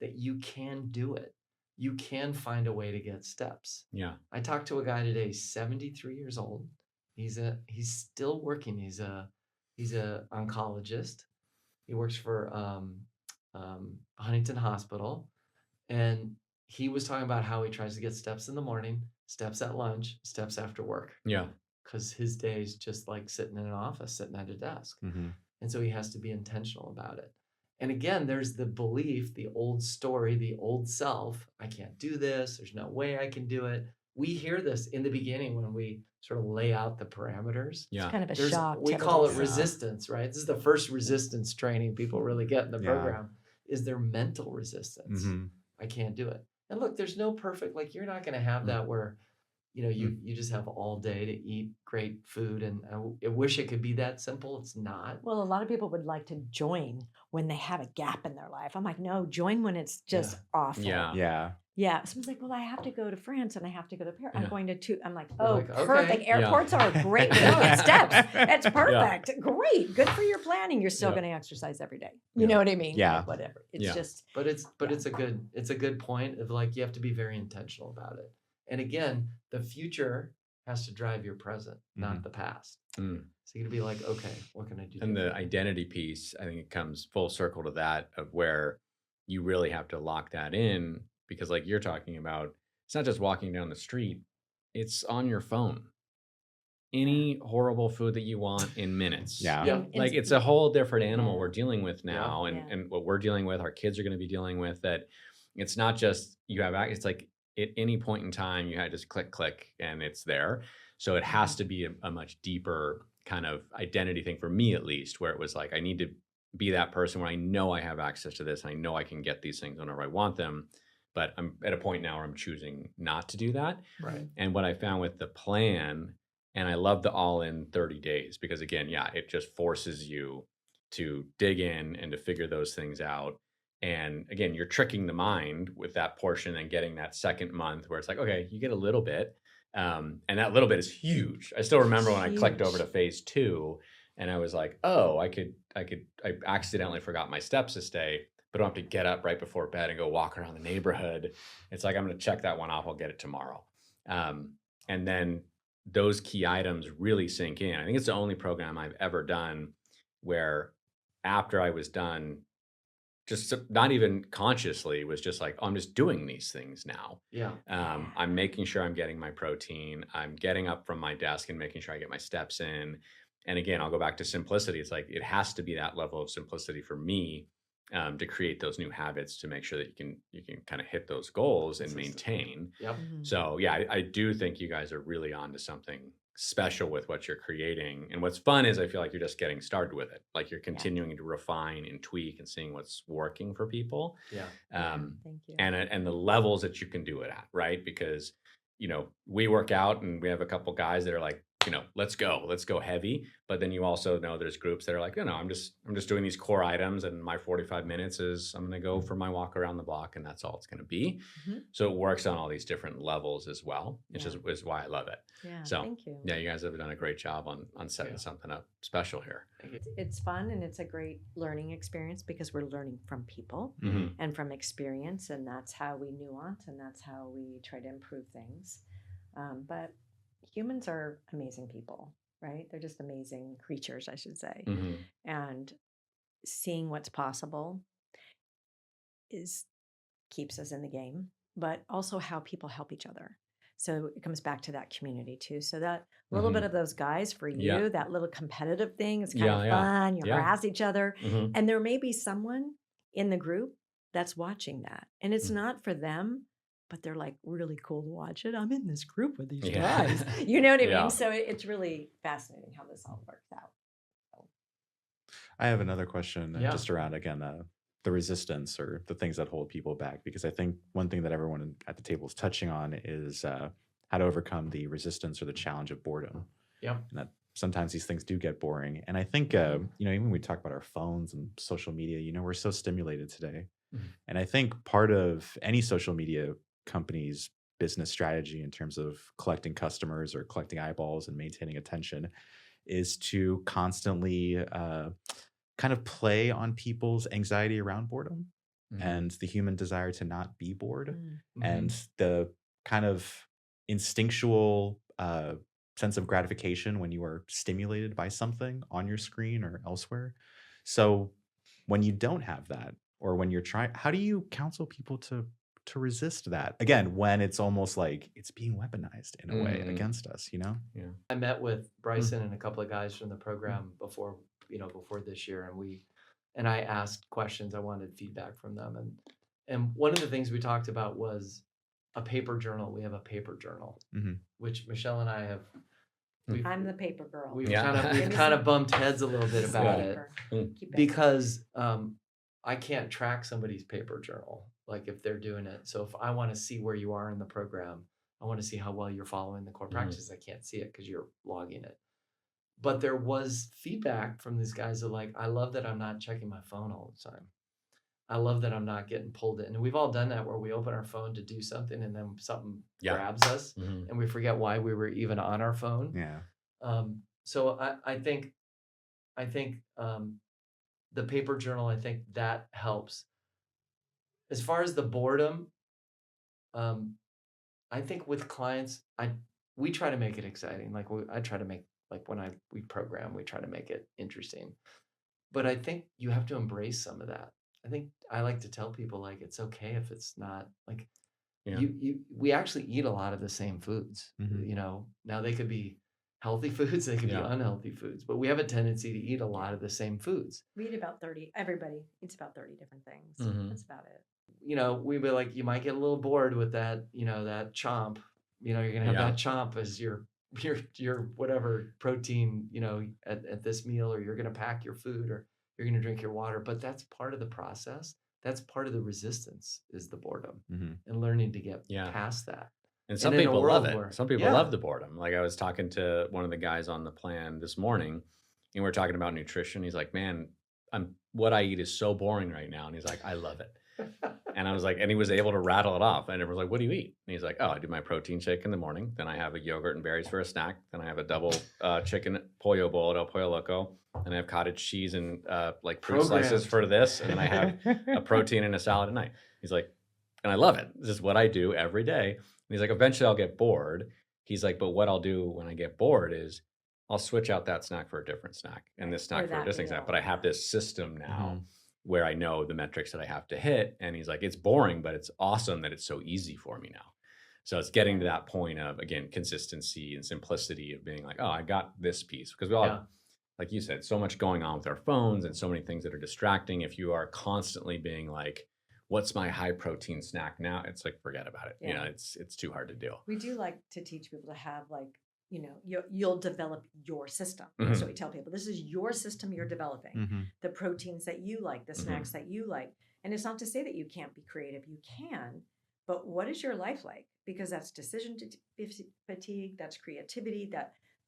that you can do it. You can find a way to get steps. Yeah. I talked to a guy today, 73 years old. He's still working. He's a oncologist. He works for Huntington Hospital, and he was talking about how he tries to get steps in the morning, steps at lunch, steps after work, Yeah. because his day is just like sitting in an office, sitting at a desk. Mm-hmm. And so he has to be intentional about it. And again, there's the belief, the old story, the old self. I can't do this. There's no way I can do it. We hear this in the beginning when we sort of lay out the parameters. It's Yeah. kind of a shock. We to call it everybody. resistance, right? This is the first resistance training people really get in the Yeah. program, is their mental resistance. Mm-hmm. I can't do it. And look, there's no perfect, like you're not going to have that where, you just have all day to eat great food. And I wish it could be that simple. It's not. Well, a lot of people would like to join when they have a gap in their life. I'm like, no, join when it's just awful. Yeah. Yeah. Yeah. Someone's like, well, I have to go to France and I have to go to Paris. Yeah. I'm going to two. I'm like, We're oh, like, okay. perfect. Yeah. Airports are a great way to get steps. It's perfect. Great. Good for your planning. You're still Yeah. going to exercise every day. Yeah. You know what I mean? Yeah. Like, whatever. It's Yeah. just, But it's Yeah. a good point of like, you have to be very intentional about it. And again, the future has to drive your present, not the past. Mm. So you got to be like, okay, what can I do? And the differently? identity piece, I think it comes full circle to that, of where you really have to lock that in, because like you're talking about, it's not just walking down the street, it's on your phone. Any horrible food that you want in minutes. Yeah. Yeah. Like it's a whole different animal Yeah. we're dealing with now, Yeah. and what we're dealing with, our kids are going to be dealing with, that it's not just you have it's like at any point in time you had just click and it's there. So it has to be a much deeper kind of identity thing, for me at least, where it was like, I need to be that person where I know I have access to this and I know I can get these things whenever I want them. But I'm at a point now where I'm choosing not to do that. Right. And what I found with the plan, and I love the all in 30 days, because again, yeah, it just forces you to dig in and to figure those things out. And again, you're tricking the mind with that portion and getting that second month where it's like, okay, you get a little bit. And that little bit is huge. I still remember when I clicked over to Huge. phase 2 and I was like, oh, I accidentally forgot my steps this day, but I don't have to get up right before bed and go walk around the neighborhood. It's like, I'm going to check that one off. I'll get it tomorrow. And then those key items really sink in. I think it's the only program I've ever done where after I was done, just not even consciously, was just like, oh, I'm just doing these things now. Yeah. I'm making sure I'm getting my protein. I'm getting up from my desk and making sure I get my steps in. And again, I'll go back to simplicity. It's like, it has to be that level of simplicity for me to create those new habits, to make sure that you can kind of hit those goals and maintain. Yep. So yeah, I do think you guys are really onto something special with what you're creating. And what's fun is I feel like you're just getting started with it. Like you're continuing to refine and tweak and seeing what's working for people. Yeah. Thank you. And the levels that you can do it at, right? Because, we work out and we have a couple guys that are like, let's go heavy. But then you also know there's groups that are like, I'm just doing these core items, and my 45 minutes is I'm going to go for my walk around the block, and that's all it's going to be. So it works on all these different levels as well, which is why I love it. Yeah. So Thank you. yeah, you guys have done a great job on setting something up special here. It's fun and it's a great learning experience because we're learning from people and from experience, and that's how we nuance and that's how we try to improve things. But humans are amazing people, right? They're just amazing creatures, I should say. And seeing what's possible keeps us in the game, but also how people help each other. So it comes back to that community too. So that little bit of those guys for you, that little competitive thing is kind of fun. You harass each other. And there may be someone in the group that's watching that. And it's not for them, but they're like really cool to watch it. I'm in this group with these guys. You know what I mean? So it's really fascinating how this all works out. I have another question just around, again, the resistance or the things that hold people back, because I think one thing that everyone at the table is touching on is how to overcome the resistance or the challenge of boredom. Yeah. And sometimes these things do get boring. And I think, even when we talk about our phones and social media, we're so stimulated today. Mhm. And I think part of any social media company's business strategy in terms of collecting customers or collecting eyeballs and maintaining attention is to constantly kind of play on people's anxiety around boredom and the human desire to not be bored Mm. and the kind of instinctual sense of gratification when you are stimulated by something on your screen or elsewhere. So when you don't have that, or when you're trying, how do you counsel people to resist that? Again, when it's almost like it's being weaponized in a way Mhm. against us, Yeah. I met with Bryson and a couple of guys from the program before this year, and I asked questions. I wanted feedback from them, and one of the things we talked about was a paper journal. We have a paper journal, Mhm. which Michelle and I have. I'm the paper girl. We've Yeah. kind of Give we've me kind some- of bumped heads a little bit some about it paper. Mm. Keep it. because I can't track somebody's paper journal, like if they're doing it. So if I want to see where you are in the program, I want to see how well you're following the core Mhm. practices. I can't see it because you're logging it. But there was feedback from these guys that like, I love that I'm not checking my phone all the time. I love that I'm not getting pulled in. And we've all done that where we open our phone to do something and then something Yeah. grabs us Mhm. and we forget why we were even on our phone. Yeah. So I think the paper journal, I think that helps. As far as the boredom, I think with clients, we try to make it exciting. Like I try to make, like when we program, we try to make it interesting. But I think you have to embrace some of that. I think I like to tell people like it's okay if it's not like Yeah. we actually eat a lot of the same foods. Mhm. Now they could be healthy foods, they could be Yeah. unhealthy foods, but we have a tendency to eat a lot of the same foods. We eat about 30. Everybody eats about 30 different things. Mhm. That's about it. We'd be like, you might get a little bored with that, that chomp. You're gonna have Yeah. that chomp as your whatever protein, at this meal, or you're gonna pack your food, or you're gonna drink your water. But that's part of the process. That's part of the resistance is the boredom Mhm. and learning to get Yeah. past that. And some in a people love world it. where- Some people Yeah. love the boredom. Like I was talking to one of the guys on the plan this morning, and we were talking about nutrition. He's like, "Man, what I eat is so boring right now." And he's like, "I love it." And I was like, and he was able to rattle it off. And everyone's like, "What do you eat?" And he's like, "Oh, I do my protein shake in the morning. Then I have a yogurt and berries for a snack. Then I have a double chicken pollo bowl at El Pollo Loco. And I have cottage cheese and like fruit slices Programmed. for this. And then I have a protein and a salad at night." He's like, and I love it. This is what I do every day. And he's like, eventually I'll get bored. He's like, but what I'll do when I get bored is I'll switch out that snack for a different snack and this Or snack for a that different snack. meal, But I have yeah. this system now Mhm. where I know the metrics that I have to hit. And he's like, it's boring, but it's awesome that it's so easy for me now. So it's getting to that point of, again, consistency and simplicity of being like, oh, I got this piece. Because we all have, like you said, so much going on with our phones and so many things that are distracting. If you are constantly being like, what's my high protein snack now? It's like, forget about it. Yeah. It's too hard to do. We do like to teach people to have you'll develop your system. Mhm. So we tell people this is your system you're developing. Mhm. The proteins that you like, the snacks that you like. And it's not to say that you can't be creative. You can, but what is your life like? Because that's decision fatigue, that's creativity,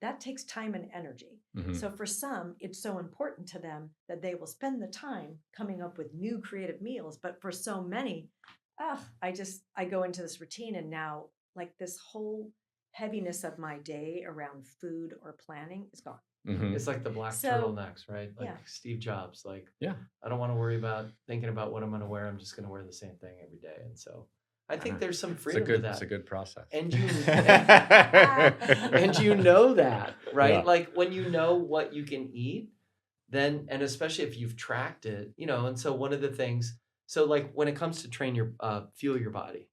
that takes time and energy. Mhm. So for some, it's so important to them that they will spend the time coming up with new creative meals. But for so many, I go into this routine and now like this whole heaviness of my day around food or planning is gone. Mhm. It's like the black So- turtlenecks, right? Like yeah. Steve Jobs. Like, Yeah. I don't want to worry about thinking about what I'm going to wear. I'm just going to wear the same thing every day. And so I think there's some freedom to that. It's a good process. And you know that, right? Yeah. Like when you know what you can eat, then, and especially if you've tracked it, and so one of the things, so like when it comes to fuel your body,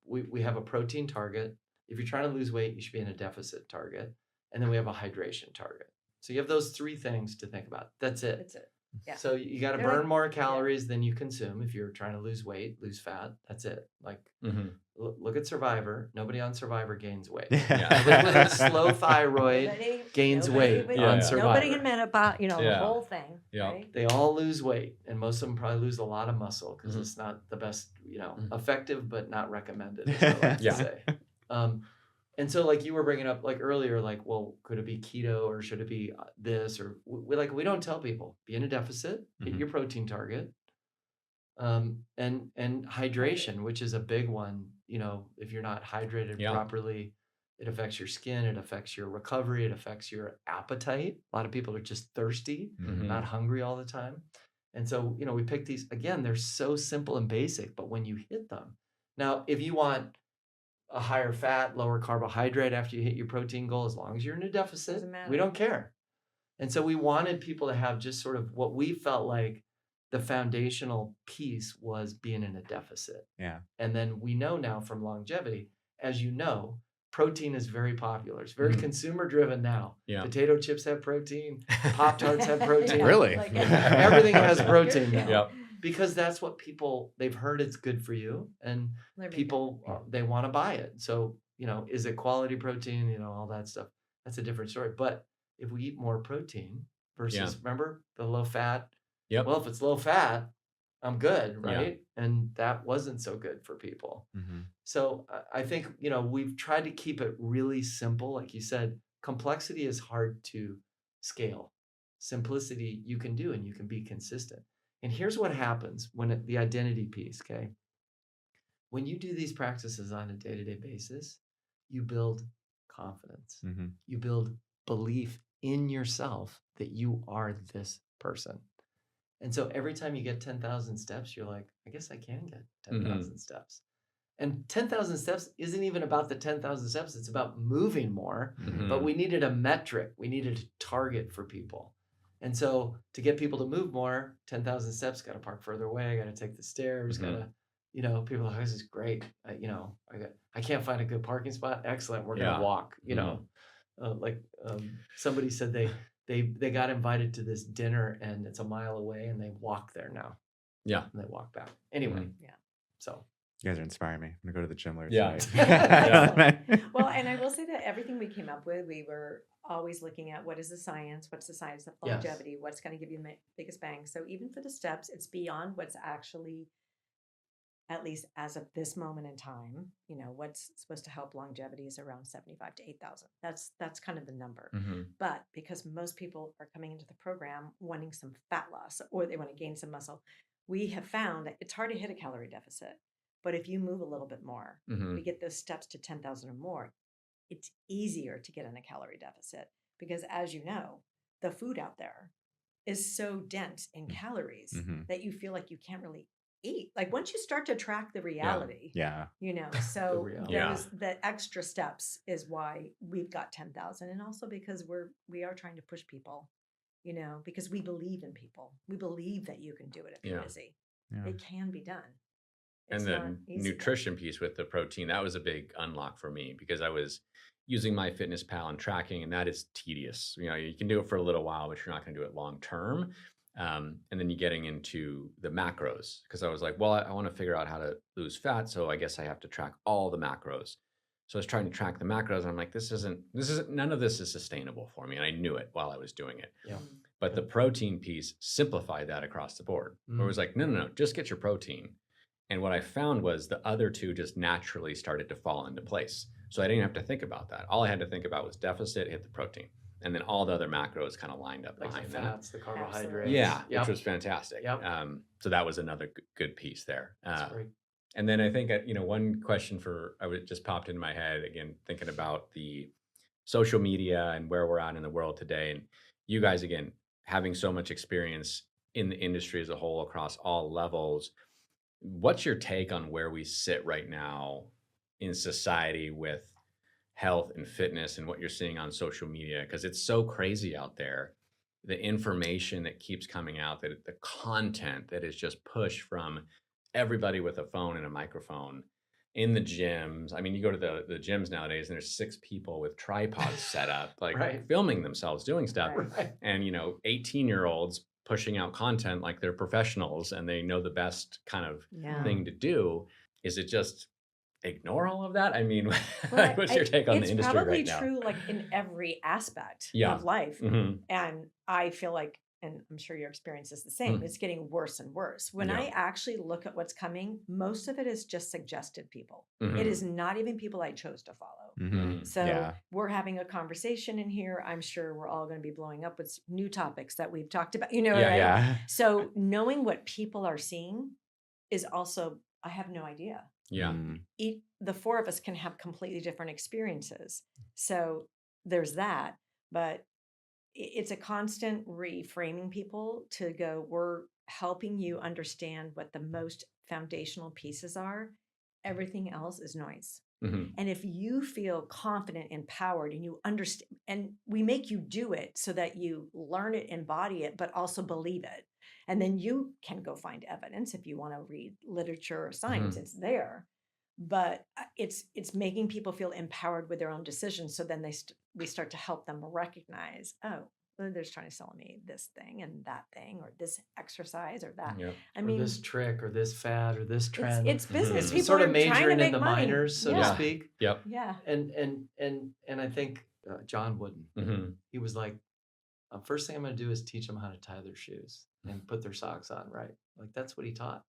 we have a protein target. If you're trying to lose weight, you should be in a deficit target. And then we have a hydration target. So you have those three things to think about. That's it. That's it. Yeah. So you got to They're burn like- more calories than you consume if you're trying to lose weight, lose fat. That's it. Like Mhm. look at Survivor. Nobody on Survivor gains weight. Yeah. Everybody with slow thyroid Nobody- gains nobody weight with- Yeah. on Nobody Survivor. in menopause, the Yeah. whole thing. Yeah. Right? They all lose weight, and most of them probably lose a lot of muscle because Mhm. it's not the best, Mhm. effective but not recommended. Is what I like Yeah. to say. And so like you were bringing up like earlier, like, well, could it be keto or should it be this or we don't tell people be in a deficit, hit Mhm. your protein target, and hydration, which is a big one. If you're not hydrated Yeah. properly, it affects your skin, it affects your recovery, it affects your appetite. A lot of people are just thirsty, Mhm. not hungry all the time. And so, we pick these again, they're so simple and basic, but when you hit them, now if you want a higher fat, lower carbohydrate after you hit your protein goal, as long as you're in a deficit, Doesn't matter. we don't care. And so we wanted people to have just sort of what we felt like the foundational piece was being in a deficit. Yeah. And then we know now from longevity, as you know, protein is very popular. It's very Mhm. consumer driven now. Yeah. Potato chips have protein, Pop Tarts have protein. Really? Like- Everything has protein now. Yep. Because that's what they've heard it's good for you. And Let me- people, they want to buy it. So, is it quality protein, all that stuff? That's a different story. But if we eat more protein versus, remember the low fat? Yep. Well, if it's low fat, I'm good, Yeah. right? And that wasn't so good for people. Mhm. So I think, we've tried to keep it really simple. Like you said, complexity is hard to scale. Simplicity you can do and you can be consistent. And here's what happens when the identity piece, okay? When you do these practices on a day-to-day basis, you build confidence. Mhm. You build belief in yourself that you are this person. And so every time you get 10,000 steps, you're like, I guess I can get 10,000 steps. And 10,000 steps isn't even about the 10,000 steps. It's about moving more. Mhm. But we needed a metric. We needed a target for people. And so to get people to move more, 10,000 steps, got to park further away, got to take the stairs, Mhm. got to, people are like, this is great. I can't find a good parking spot. Excellent. We're going Yeah. to walk, Mhm. Somebody said they got invited to this dinner and it's a mile away and they walk there now. Yeah. And they walk back. Anyway. Mhm. Yeah. So You guys are inspiring me. I'm gonna go to the gym later Yeah. tonight. Well, and I will say that everything we came up with, we were always looking at what's the science of Yes. longevity, what's going to give you the biggest bang. So even for the steps, it's beyond what's actually, at least as of this moment in time, what's supposed to help longevity is around 75 to 8,000. That's kind of the number. Mhm. But because most people are coming into the program wanting some fat loss or they want to gain some muscle, we have found that it's hard to hit a calorie deficit. But if you move a little bit more, Mhm. we get those steps to 10,000 or more, it's easier to get in a calorie deficit because, as you know, the food out there is so dense in calories Mhm. that you feel like you can't really eat. Like once you start to track the reality, Yeah. so reality. Yeah. the extra steps is why we've got 10,000, and also because we are trying to push people, because we believe in people. We believe that you can do it if you're Yeah. busy. Yeah. It can be done. And It's the not easy, though. nutrition piece with the protein, that was a big unlock for me because I was using MyFitnessPal and tracking, and that is tedious. You can do it for a little while, but you're not going to do it long term. And then you're getting into the macros because I was like, well, I want to figure out how to lose fat, so I guess I have to track all the macros. So I was trying to track the macros, and I'm like, none of this is sustainable for me, and I knew it while I was doing it. Yeah. But the protein piece simplified that across the board. Where it was like, no, just get your protein. And what I found was the other two just naturally started to fall into place. So I didn't have to think about that. All I had to think about was deficit, hit the protein. And then all the other macros kind of lined up Like the behind that. fats, the carbohydrates. Absolutely. Yeah, Yep. which was fantastic. Yep. So that was another good piece there. That's great. And then I think, one question just popped into my head again, thinking about the social media and where we're at in the world today. And you guys, again, having so much experience in the industry as a whole across all levels, what's your take on where we sit right now in society with health and fitness and what you're seeing on social media? Because it's so crazy out there. The information that keeps coming out, that the content that is just pushed from everybody with a phone and a microphone in the gyms. I mean, you go to the gyms nowadays and there's 6 people with tripods set up, like Right. filming themselves doing stuff. Right. Right. And 18-year-olds pushing out content like they're professionals and they know the best kind of Yeah. thing to do. Is it just ignore all of that? I mean, Well, what's your take on the industry It's probably right now? true, like in every aspect Yeah. of life. Mhm. And I feel like and I'm sure your experience is the same, Mm. it's getting worse and worse. When Yeah. I actually look at what's coming, most of it is just suggested people. It Mhm. is not even people I chose to follow. Mhm. So Yeah. we're having a conversation in here. I'm sure we're all going to be blowing up with new topics that we've talked about, you know, Yeah, right? Yeah. So knowing what people are seeing is also, I have no idea. Yeah. Mm. The four of us can have completely different experiences. So there's that. But it's a constant reframing people to go, we're helping you understand what the most foundational pieces are. Everything else is noise. Mhm. And if you feel confident, empowered, and you understand, and we make you do it so that you learn it, embody it, but also believe it. And then you can go find evidence if you want to read literature or science, Mhm. it's there. But it's making people feel empowered with their own decisions. So then we start to help them recognize, oh, well, they're trying to sell me this thing and that thing, or this exercise or that. Yep. I Or mean, this trick or this fad or this trend. it's business. Mhm. It's People sort of are trying to majoring in make the money. minors, so to Yeah. speak. Yep. Yeah. And I think John Wooden, Mhm. he was like, first thing I'm going to do is teach them how to tie their shoes and put their socks on right. Like that's what he taught.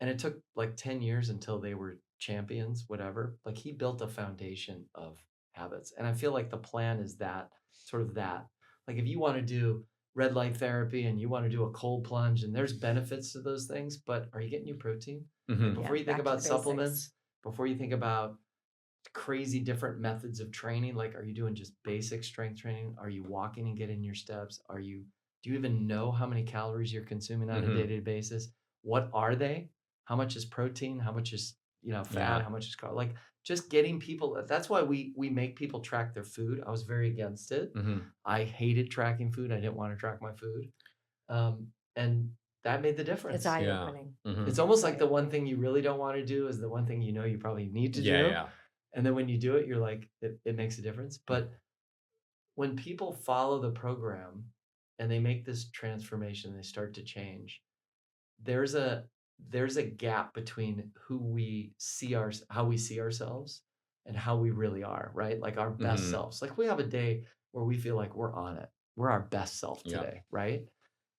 And it took like 10 years until they were champions, whatever. Like he built a foundation of habits. And I feel like the plan is that sort of that. Like if you want to do red light therapy and you want to do a cold plunge, and there's benefits to those things, but are you getting your protein? Like Mhm. before Yeah, you think back to about the supplements, basics. before you think about crazy different methods of training, like are you doing just basic strength training? Are you walking and getting your steps? Do you even know how many calories you're consuming on a Mhm. day-to-day basis? What are they? How much is protein? How much is fat? Yeah. How much is carb? Like just getting people. That's why we make people track their food. I was very against it. Mhm. I hated tracking food. I didn't want to track my food, and that made the It's difference. eye Yeah. opening. Mhm. It's almost like the one thing you really don't want to do is the one thing you know you probably need to Yeah, do. yeah. And then when you do it, you're like, it makes a difference. But when people follow the program and they make this transformation, they start to change, there's a there's a gap between how we see ourselves and how we really are, right? Like our best Mhm. selves. Like we have a day where we feel like we're on it. We're our best self Yeah. today, right?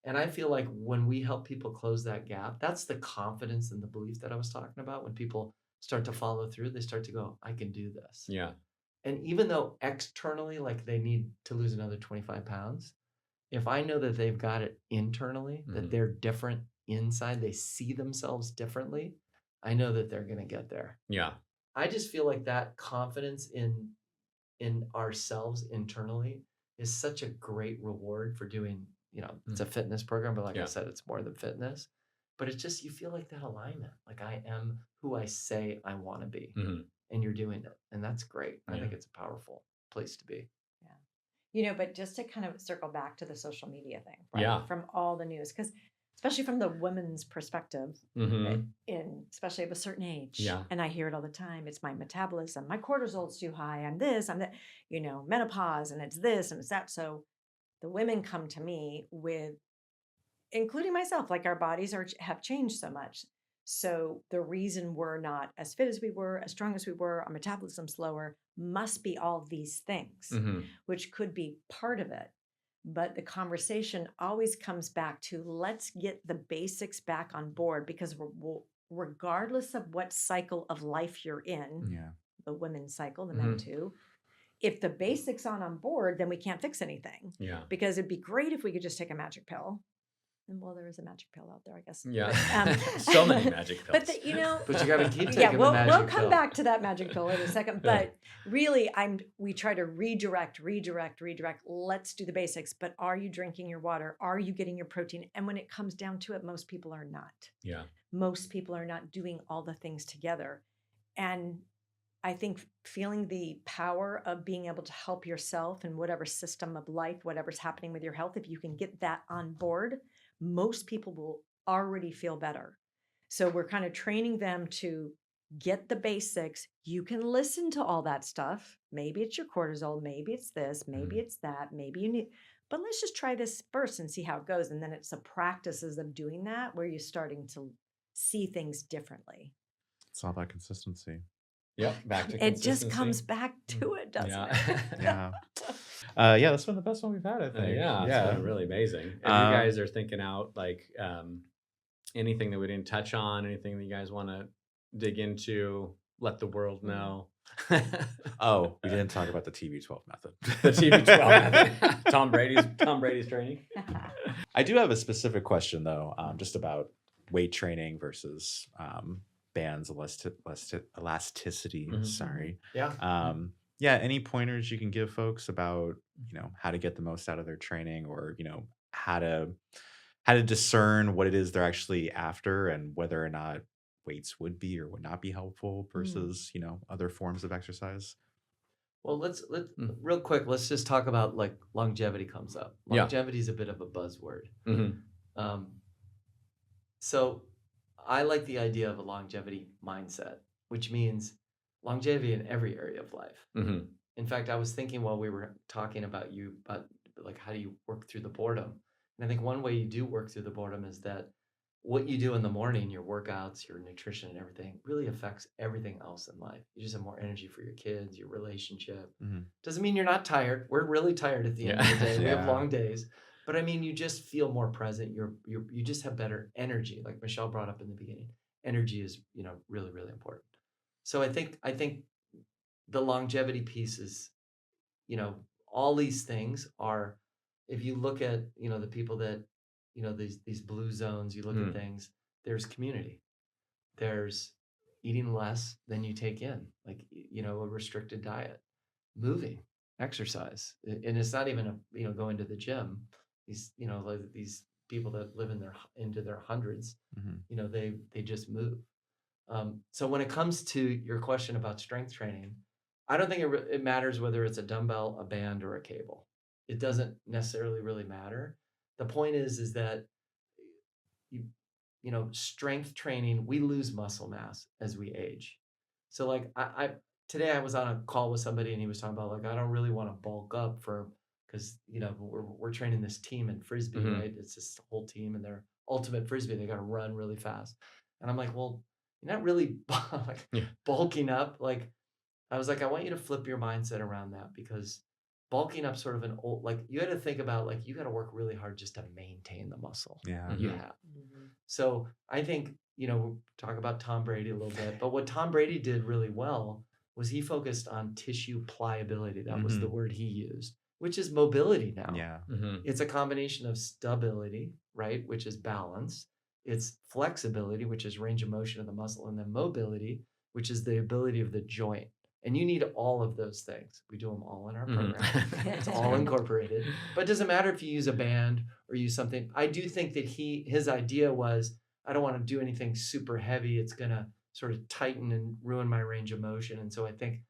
And I feel like when we help people close that gap, that's the confidence and the belief that I was talking about. When people start to follow through, they start to go, I can do this. Yeah. And even though externally, like they need to lose another 25 pounds, if I know that they've got it internally, that Mhm. they're different inside, they see themselves differently, I know that they're going to get there. Yeah. I just feel like that confidence in ourselves internally is such a great reward for doing, it's a fitness program, but like I Yeah. said, it's more than fitness. But it's just you feel like that alignment. Like I am who I say I want to be. Mhm. And you're doing it. And that's great. I Yeah. think it's a powerful place to be. Yeah. But just to kind of circle back to the social media thing, right? Yeah. From all the news, because especially from the women's perspective, Mhm. especially of a certain age, Yeah. and I hear it all the time. It's my metabolism, my cortisol's too high. I'm this, I'm that. Menopause, and it's this and it's that. So the women come to me with, including myself, like our bodies have changed so much. So the reason we're not as fit as we were, as strong as we were, our metabolism slower, must be all these things, Mhm. which could be part of it. But the conversation always comes back to, let's get the basics back on board, because regardless of what cycle of life you're in, Yeah. the women's cycle, the men Mhm. too, if the basics aren't on board, then we can't fix anything. Yeah. Because it'd be great if we could just take a magic pill. And well, there is a magic pill out there, I guess. Yeah. But, So many magic pills. But But you got to keep taking yeah, the we'll magic come pill. back to that magic pill in a second. Yeah. But really, we try to redirect. Let's do the basics. But are you drinking your water? Are you getting your protein? And when it comes down to it, most people are not. Yeah. Most people are not doing all the things together. And I think feeling the power of being able to help yourself in whatever system of life, whatever's happening with your health, if you can get that on board, most people will already feel better. So we're kind of training them to get the basics. You can listen to all that stuff. Maybe it's your cortisol, maybe it's this, maybe it's that, maybe you need, but let's just try this first and see how it goes. And then it's the practices of doing that where you're starting to see things differently. It's all about consistency. Yep. Back to It just consistency. comes back to it, doesn't Yeah. it? Yeah. Yeah, that's been the best one we've had, I think. Yeah, it's been really amazing. If you guys are thinking out like anything that we didn't touch on, anything that you guys want to dig into, let the world know. Oh, we didn't talk about the TB12 method. The TB12 method. Tom Brady's training. I do have a specific question though, just about weight training versus bands elasticity. Mhm. Sorry. Yeah. Yeah, any pointers you can give folks about, how to get the most out of their training, or, how to discern what it is they're actually after, and whether or not weights would be or would not be helpful versus, other forms of exercise. Well, let's Mm. real quick. Let's just talk about like longevity comes up. Yeah. Longevity is a bit of a buzzword. Mhm. So I like the idea of a longevity mindset, which means longevity in every area of life. Mhm. In fact, I was thinking while we were talking about like how do you work through the boredom? And I think one way you do work through the boredom is that what you do in the morning, your workouts, your nutrition, and everything really affects everything else in life. You just have more energy for your kids, your relationship. Mhm. Doesn't mean you're not tired. We're really tired at the end of the day. We have Yeah. long days. But I mean, you just feel more present. You just have better energy. Like Michelle brought up in the beginning, energy is really really important. So I think the longevity piece is all these things are, if you look at the people that these blue zones, you look at Mm. things, there's community, there's eating less than you take in, like a restricted diet, moving, exercise, and it's not even going to the gym. These like these people that live into their hundreds, Mhm. they just move. So when it comes to your question about strength training, I don't think it matters whether it's a dumbbell, a band, or a cable. It doesn't necessarily really matter. The point is that you strength training, we lose muscle mass as we age. So like I today I was on a call with somebody and he was talking about like I don't really want to bulk up for because we're training this team in frisbee, Mhm. right? It's this whole team and they're ultimate frisbee. They got to run really fast, and I'm like, well, you're not really like Yeah. bulking up. Like I was like, I want you to flip your mindset around that because bulking up sort of an old, like you got to think about like you got to work really hard just to maintain the muscle Yeah. you Mhm. have. So I think, we'll talk about Tom Brady a little bit, but what Tom Brady did really well was he focused on tissue pliability. That was the Mhm. word he used, which is mobility now. Yeah. Mhm. It's a combination of stability, right, which is balance. It's flexibility, which is range of motion of the muscle, and then mobility, which is the ability of the joint. And you need all of those things. We do them all in our program. It's all incorporated. But it doesn't matter if you use a band or use something. I do think that his idea was, I don't want to do anything super heavy. It's gonna sort of tighten and ruin my range of motion. And so I think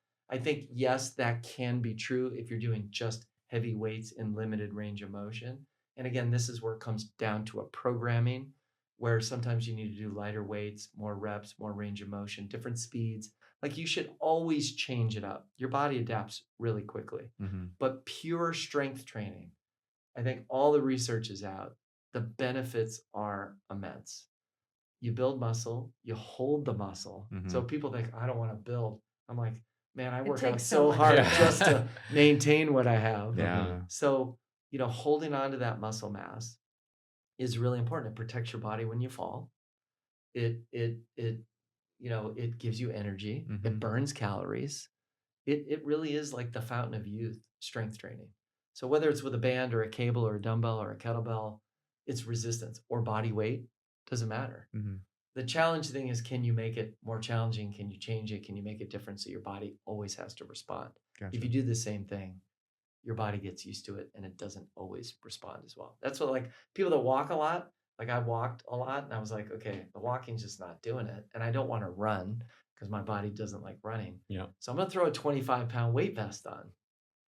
yes, that can be true if you're doing just heavy weights in limited range of motion. And again, this is where it comes down to a programming where sometimes you need to do lighter weights, more reps, more range of motion, different speeds. Like you should always change it up. Your body adapts really quickly. Mhm. But pure strength training, I think all the research is out. The benefits are immense. You build muscle, you hold the muscle. So Mhm. people think, I don't want to build. I'm like, man, I It work out takes so so much hard Yeah. just to maintain what I have. Yeah. So, holding on to that muscle mass is really important. It protects your body when you fall. It gives you energy. It Mhm. burns calories. It really is like the fountain of youth, strength training. So whether it's with a band or a cable or a dumbbell or a kettlebell, it's resistance or body weight, doesn't matter. Mhm. The challenge thing is, can you make it more challenging? Can you change it? Can you make it different so your body always has to respond? Gotcha. If you do the same thing, your body gets used to it and it doesn't always respond as well. That's what, like, people that walk a lot, like I walked a lot and I was like, okay, the walking's just not doing it. And I don't want to run because my body doesn't like running. Yeah. So I'm going to throw a 25-pound weight vest on.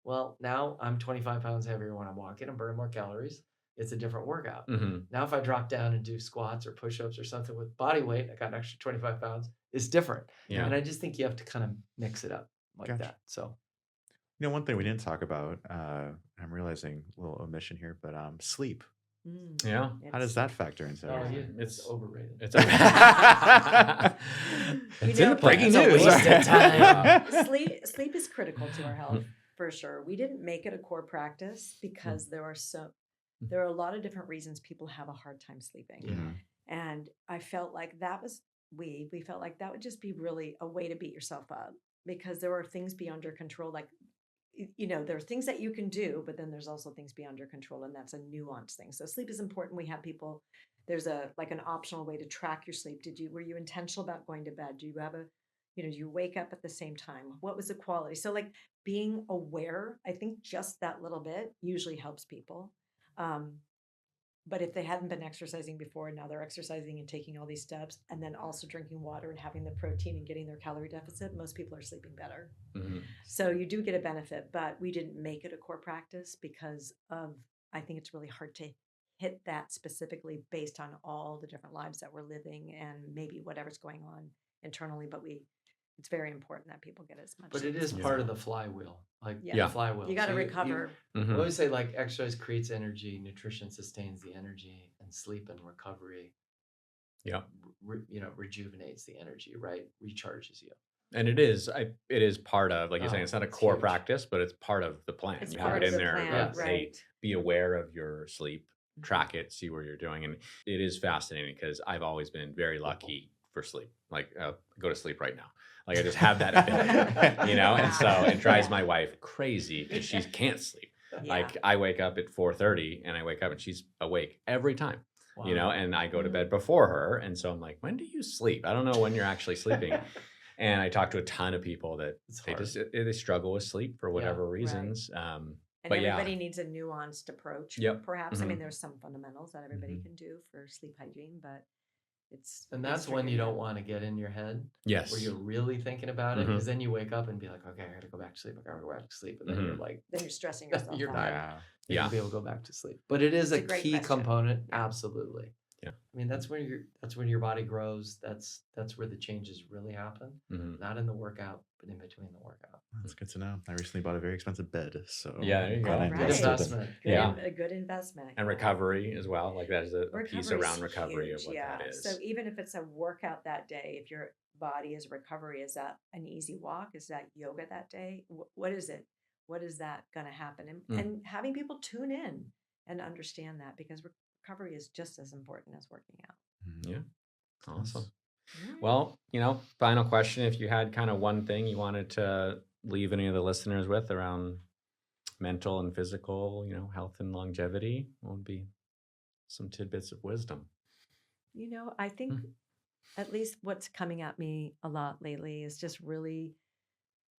Well, now I'm 25 pounds heavier when I'm walking. I'm burning more calories. It's a different workout. Mhm. Now, if I drop down and do squats or push-ups or something with body weight, I got an extra 25 pounds. It's different. Yeah. And I just think you have to kind of mix it up like Gotcha. that. So One thing we didn't talk about, I'm realizing a little omission here, but sleep. Yeah. How does that factor into oh, everything? yeah, it's overrated. It's You it's in know, the breaking It's a news. waste of time. Sleep is critical to our health. For sure. We didn't make it a core practice because there are a lot of different reasons people have a hard time sleeping. Yeah. Mhm. And I felt like we felt like that would just be really a way to beat yourself up because there are things beyond your control. Like, there are things that you can do, but then there's also things beyond your control. And that's a nuanced thing. So sleep is important. We have people, there's like an optional way to track your sleep. Were you intentional about going to bed? Do you have do you wake up at the same time? What was the quality? So like being aware, I think just that little bit usually helps people. Um, but if they hadn't been exercising before and now they're exercising and taking all these steps and then also drinking water and having the protein and getting their calorie deficit, most people are sleeping better. Mhm. So you do get a benefit, but we didn't make it a core practice because I think it's really hard to hit that specifically based on all the different lives that we're living and maybe whatever's going on internally. But it's very important that people get as much But sleep it as is part of possible. the flywheel, like Yeah. Yeah. the flywheel. You got to So recover. we Mhm. always say like exercise creates energy, nutrition sustains the energy, and sleep and recovery, Yeah. rejuvenates the energy, right? Recharges you. And it is part of, like you're saying, Oh, it's not a it's core huge. practice, but it's part of the plan. It's You have part it of in the there, plan, Yes. hey, right? be aware of your sleep, Mhm. track it, see where you're doing. And it is fascinating because I've always been very lucky for sleep. Like, go to sleep right now. Like I just have that ability, And so it drives Yeah. my wife crazy because she can't sleep. Yeah. Like I wake up at 4:30 and I wake up and she's awake every time. Wow. And I go to Mhm. bed before her. And so I'm like, when do you sleep? I don't know when you're actually sleeping. And I talk to a ton of people that It's they hard. they struggle with sleep for whatever reasons. And But yeah, everybody needs a nuanced approach, Yep. perhaps. I mean, Mhm. there's some fundamentals that everybody Mhm. can do for sleep hygiene, but And it's that's when you figuring don't out. want to get in your head where Yes. you're really thinking about it, Mhm. because then you wake up and be like, okay, I gotta go back to sleep. I gotta go back to sleep. And then you're Mhm. like, Then you're stressing yourself you're out. not Yeah. you're Yeah. gonna be able to go back to sleep. But it is It's a a great key question. component. Yeah. Absolutely. Yeah. I mean, that's when your body grows. That's where the changes really happen. Mhm. Not in the workout, but in between the workout. That's good to know. I recently bought a very expensive bed, so Yeah, there you go. glad I All Good right. invested. investment. Yeah. A good investment. And yeah. recovery as well. Like there's a piece Recovery's around recovery of huge, what yeah. that is. So even if it's a workout that day, if your body is recovery, is that an easy walk? Is that yoga that day? What is it? What is that going to happen? And having people tune in and understand that because recovery is just as important as working out. Mhm. Yeah. Awesome. All right. Well, final question. If you had kind of one thing you wanted to leave any of the listeners with around mental and physical, health and longevity, what would be some tidbits of wisdom? I think at least what's coming at me a lot lately is just really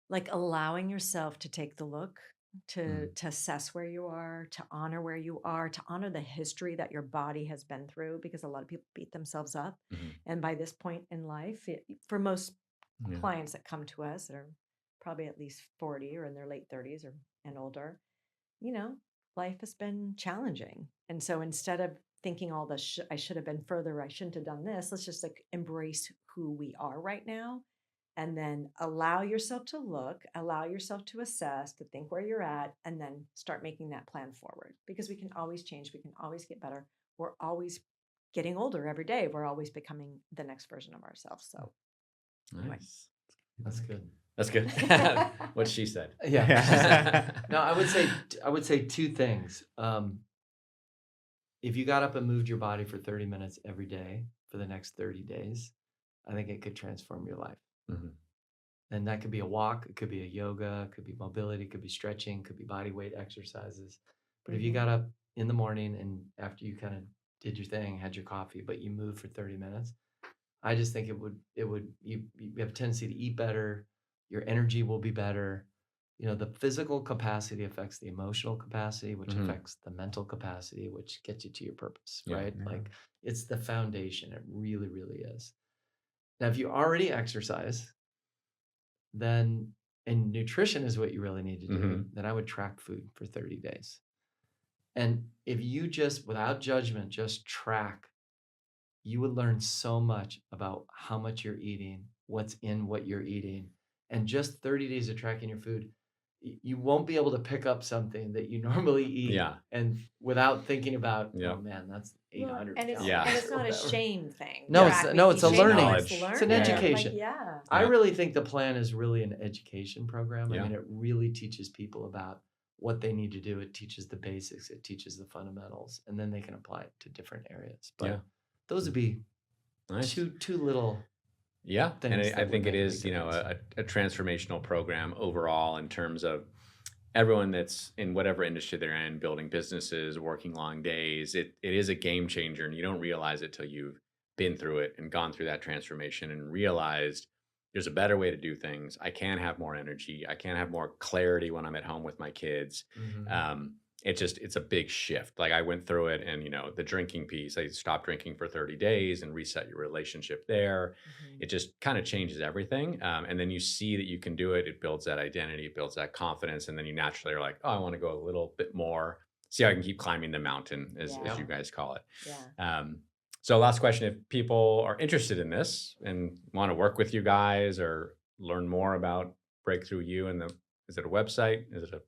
like allowing yourself to take the look, to assess where you are, to honor where you are, to honor the history that your body has been through, because a lot of people beat themselves up. Mhm. And by this point in life, for most Yeah. clients that come to us that are probably at least 40 or in their late 30s and older, you know, life has been challenging. And so instead of thinking all the I should have been further, I shouldn't have done this, let's just like embrace who we are right now and then allow yourself to look, allow yourself to assess, to think where you're at, and then start making that plan forward because we can always change, we can always get better. We're always getting older every day. We're always becoming the next version of ourselves. So, anyway. Nice. That's good. That's good. What she said. Yeah. No, I would say two things. If you got up and moved your body for 30 minutes every day for the next 30 days, I think it could transform your life. Mhm. And that could be a walk, it could be a yoga, it could be mobility, it could be stretching, it could be body weight exercises. But if you got up in the morning and after you kind of did your thing, had your coffee, but you moved for 30 minutes, I just think you have a tendency to eat better, your energy will be better. The physical capacity affects the emotional capacity, which Mhm. affects the mental capacity, which gets you to your purpose, Yeah. right? Yeah. Like it's the foundation. It really, really is. Now, if you already exercise, then and nutrition is what you really need to do, Mhm. then I would track food for 30 days. And if you just, without judgment, just track, you would learn so much about how much you're eating, what's in what you're eating. And just 30 days of tracking your food, you won't be able to pick up something that you normally eat Yeah. and without thinking about, Yeah. oh man, that's 800 and it's calories. Yeah. and it's or not a whatever. shame thing. No, Track no, making it's a shame, learning. Knowledge. It's an Yeah. education. Like, yeah. I Yeah. really think the plan is really an education program. I Yeah. mean, it really teaches people about what they need to do. It teaches the basics. It teaches the fundamentals, and then they can apply it to different areas. But Yeah. those would be Nice. two little Yeah, and things I that would think it make a is, big difference. a transformational program overall in terms of everyone that's in whatever industry they're in, building businesses, working long days. It is a game changer, and you don't realize it till you've been through it and gone through that transformation and realized there's a better way to do things. I can have more energy. I can have more clarity when I'm at home with my kids. Mhm. It's a big shift. Like I went through it, and the drinking piece, I stopped drinking for 30 days and reset your relationship there. Mhm. It just kind of changes everything. And then you see that you can do it. It builds that identity, it builds that confidence. And then you naturally are like, oh, I want to go a little bit more, see how I can keep climbing the mountain, as Yeah. you guys call it. Yeah. So last question, if people are interested in this and want to work with you guys or learn more about Breakthrough You, is it a website? Is it an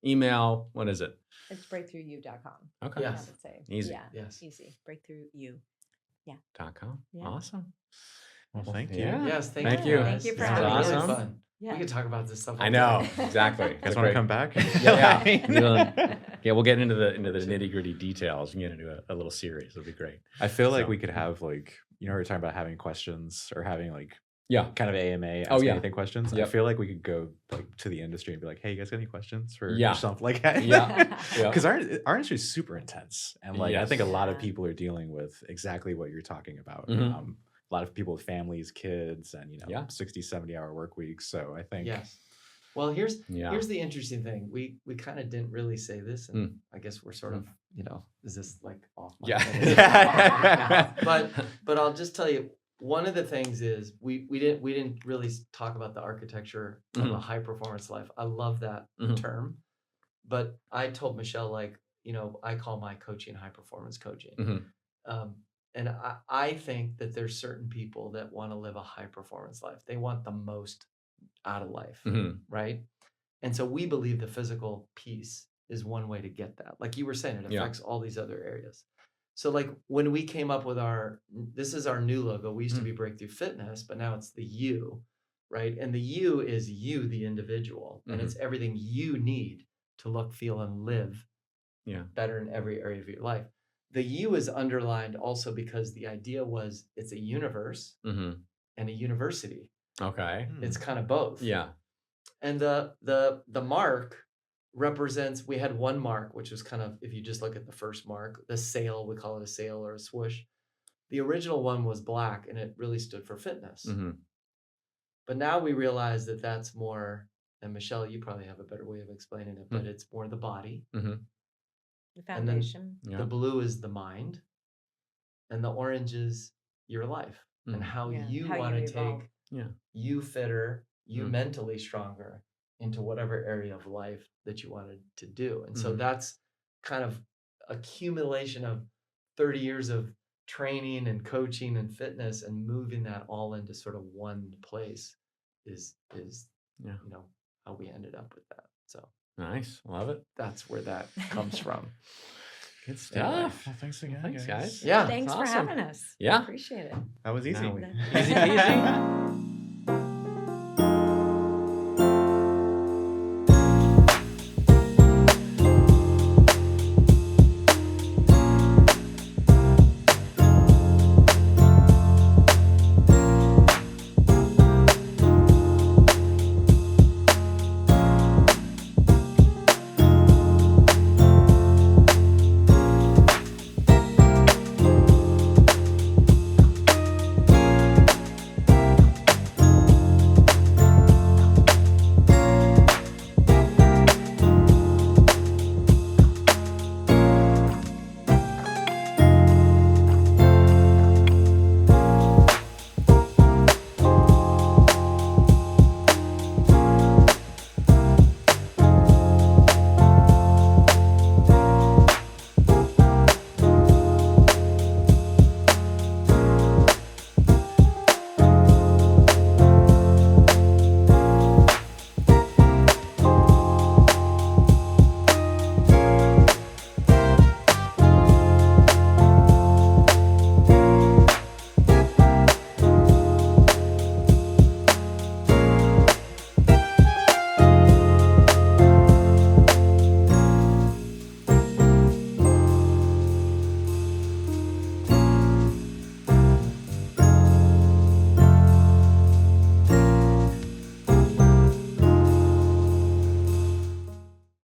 email? What is it? It's breakthroughyou.com. Okay. I Yes. would say. Easy. Yeah. Yes. Easy. Breakthrough you. .com. Yeah. Awesome. Well, thank you. Yeah. Yes, thank Thank you. you. Thank you for It's having been us. really Awesome. fun. Yeah. We could talk about this stuff. I all know, day. exactly. Guys It's want to great- come back? Yeah. Yeah, we'll get into the nitty gritty details and get into a little series. It'll be great. I feel like So- we could have like, we were talking about having questions or having like Yeah. kind of AMA, ask Oh, yeah. anything questions. I Yep. feel like we could go like to the industry and be like, hey, you guys got any questions for Yeah. something like that? Yeah. Yeah. Because our industry is super intense. And like, I think a Yes. lot of Yeah. people are dealing with exactly what you're talking about. Mhm. A lot of people with families, kids, and, Yeah. 60, 70-hour work weeks. So I think, Yes. Well, here's Yeah. here's the interesting thing. We kind of didn't really say this, and I guess we're sort of, is this like off? mic? Yeah. but I'll just tell you, one of the things is we didn't really talk about the architecture of a Mhm. high performance life. I love that Mhm. term, but I told Michelle, like, I call my coaching high performance coaching. Mhm. And I think that there's certain people that want to live a high performance life. They want the most out of life, Mhm. right? And so we believe the physical piece is one way to get that. Like you were saying, it Yeah. affects all these other areas. So like when we came up with this is our new logo. We used to be Breakthrough Fitness, but now it's the U, right? And the U is you, the individual, and it's everything you need to look, feel, and live Yeah. better in every area of your life. The U is underlined also because the idea was it's a universe Mhm. and a university. Okay. It's kind of both. Yeah. And the mark represents, we had one mark, which was kind of, if you just look at the first mark, the sail, we call it a sail or a swoosh. The original one was black and it really stood for fitness. Mhm. But now we realize that that's more, and Michelle, you probably have a better way of explaining it, but it's more the body. Mhm. The And then foundation. Yeah. the blue is the mind. And the orange is your life and how Yeah, you how want you to evolve. take Yeah. you fitter, you Mm. mentally stronger into whatever area of life that you wanted to do. And so Mhm. that's kind of accumulation of 30 years of training and coaching and fitness and moving that all into sort of one place is Yeah. how we ended up with that. So Nice. Love it. that's where that comes from. Good Anyway. stuff. well, thanks again, Thanks, guys. Yeah. Thanks for awesome. having us. Yeah. Appreciate it. That was easy. Now we- Easy peasy.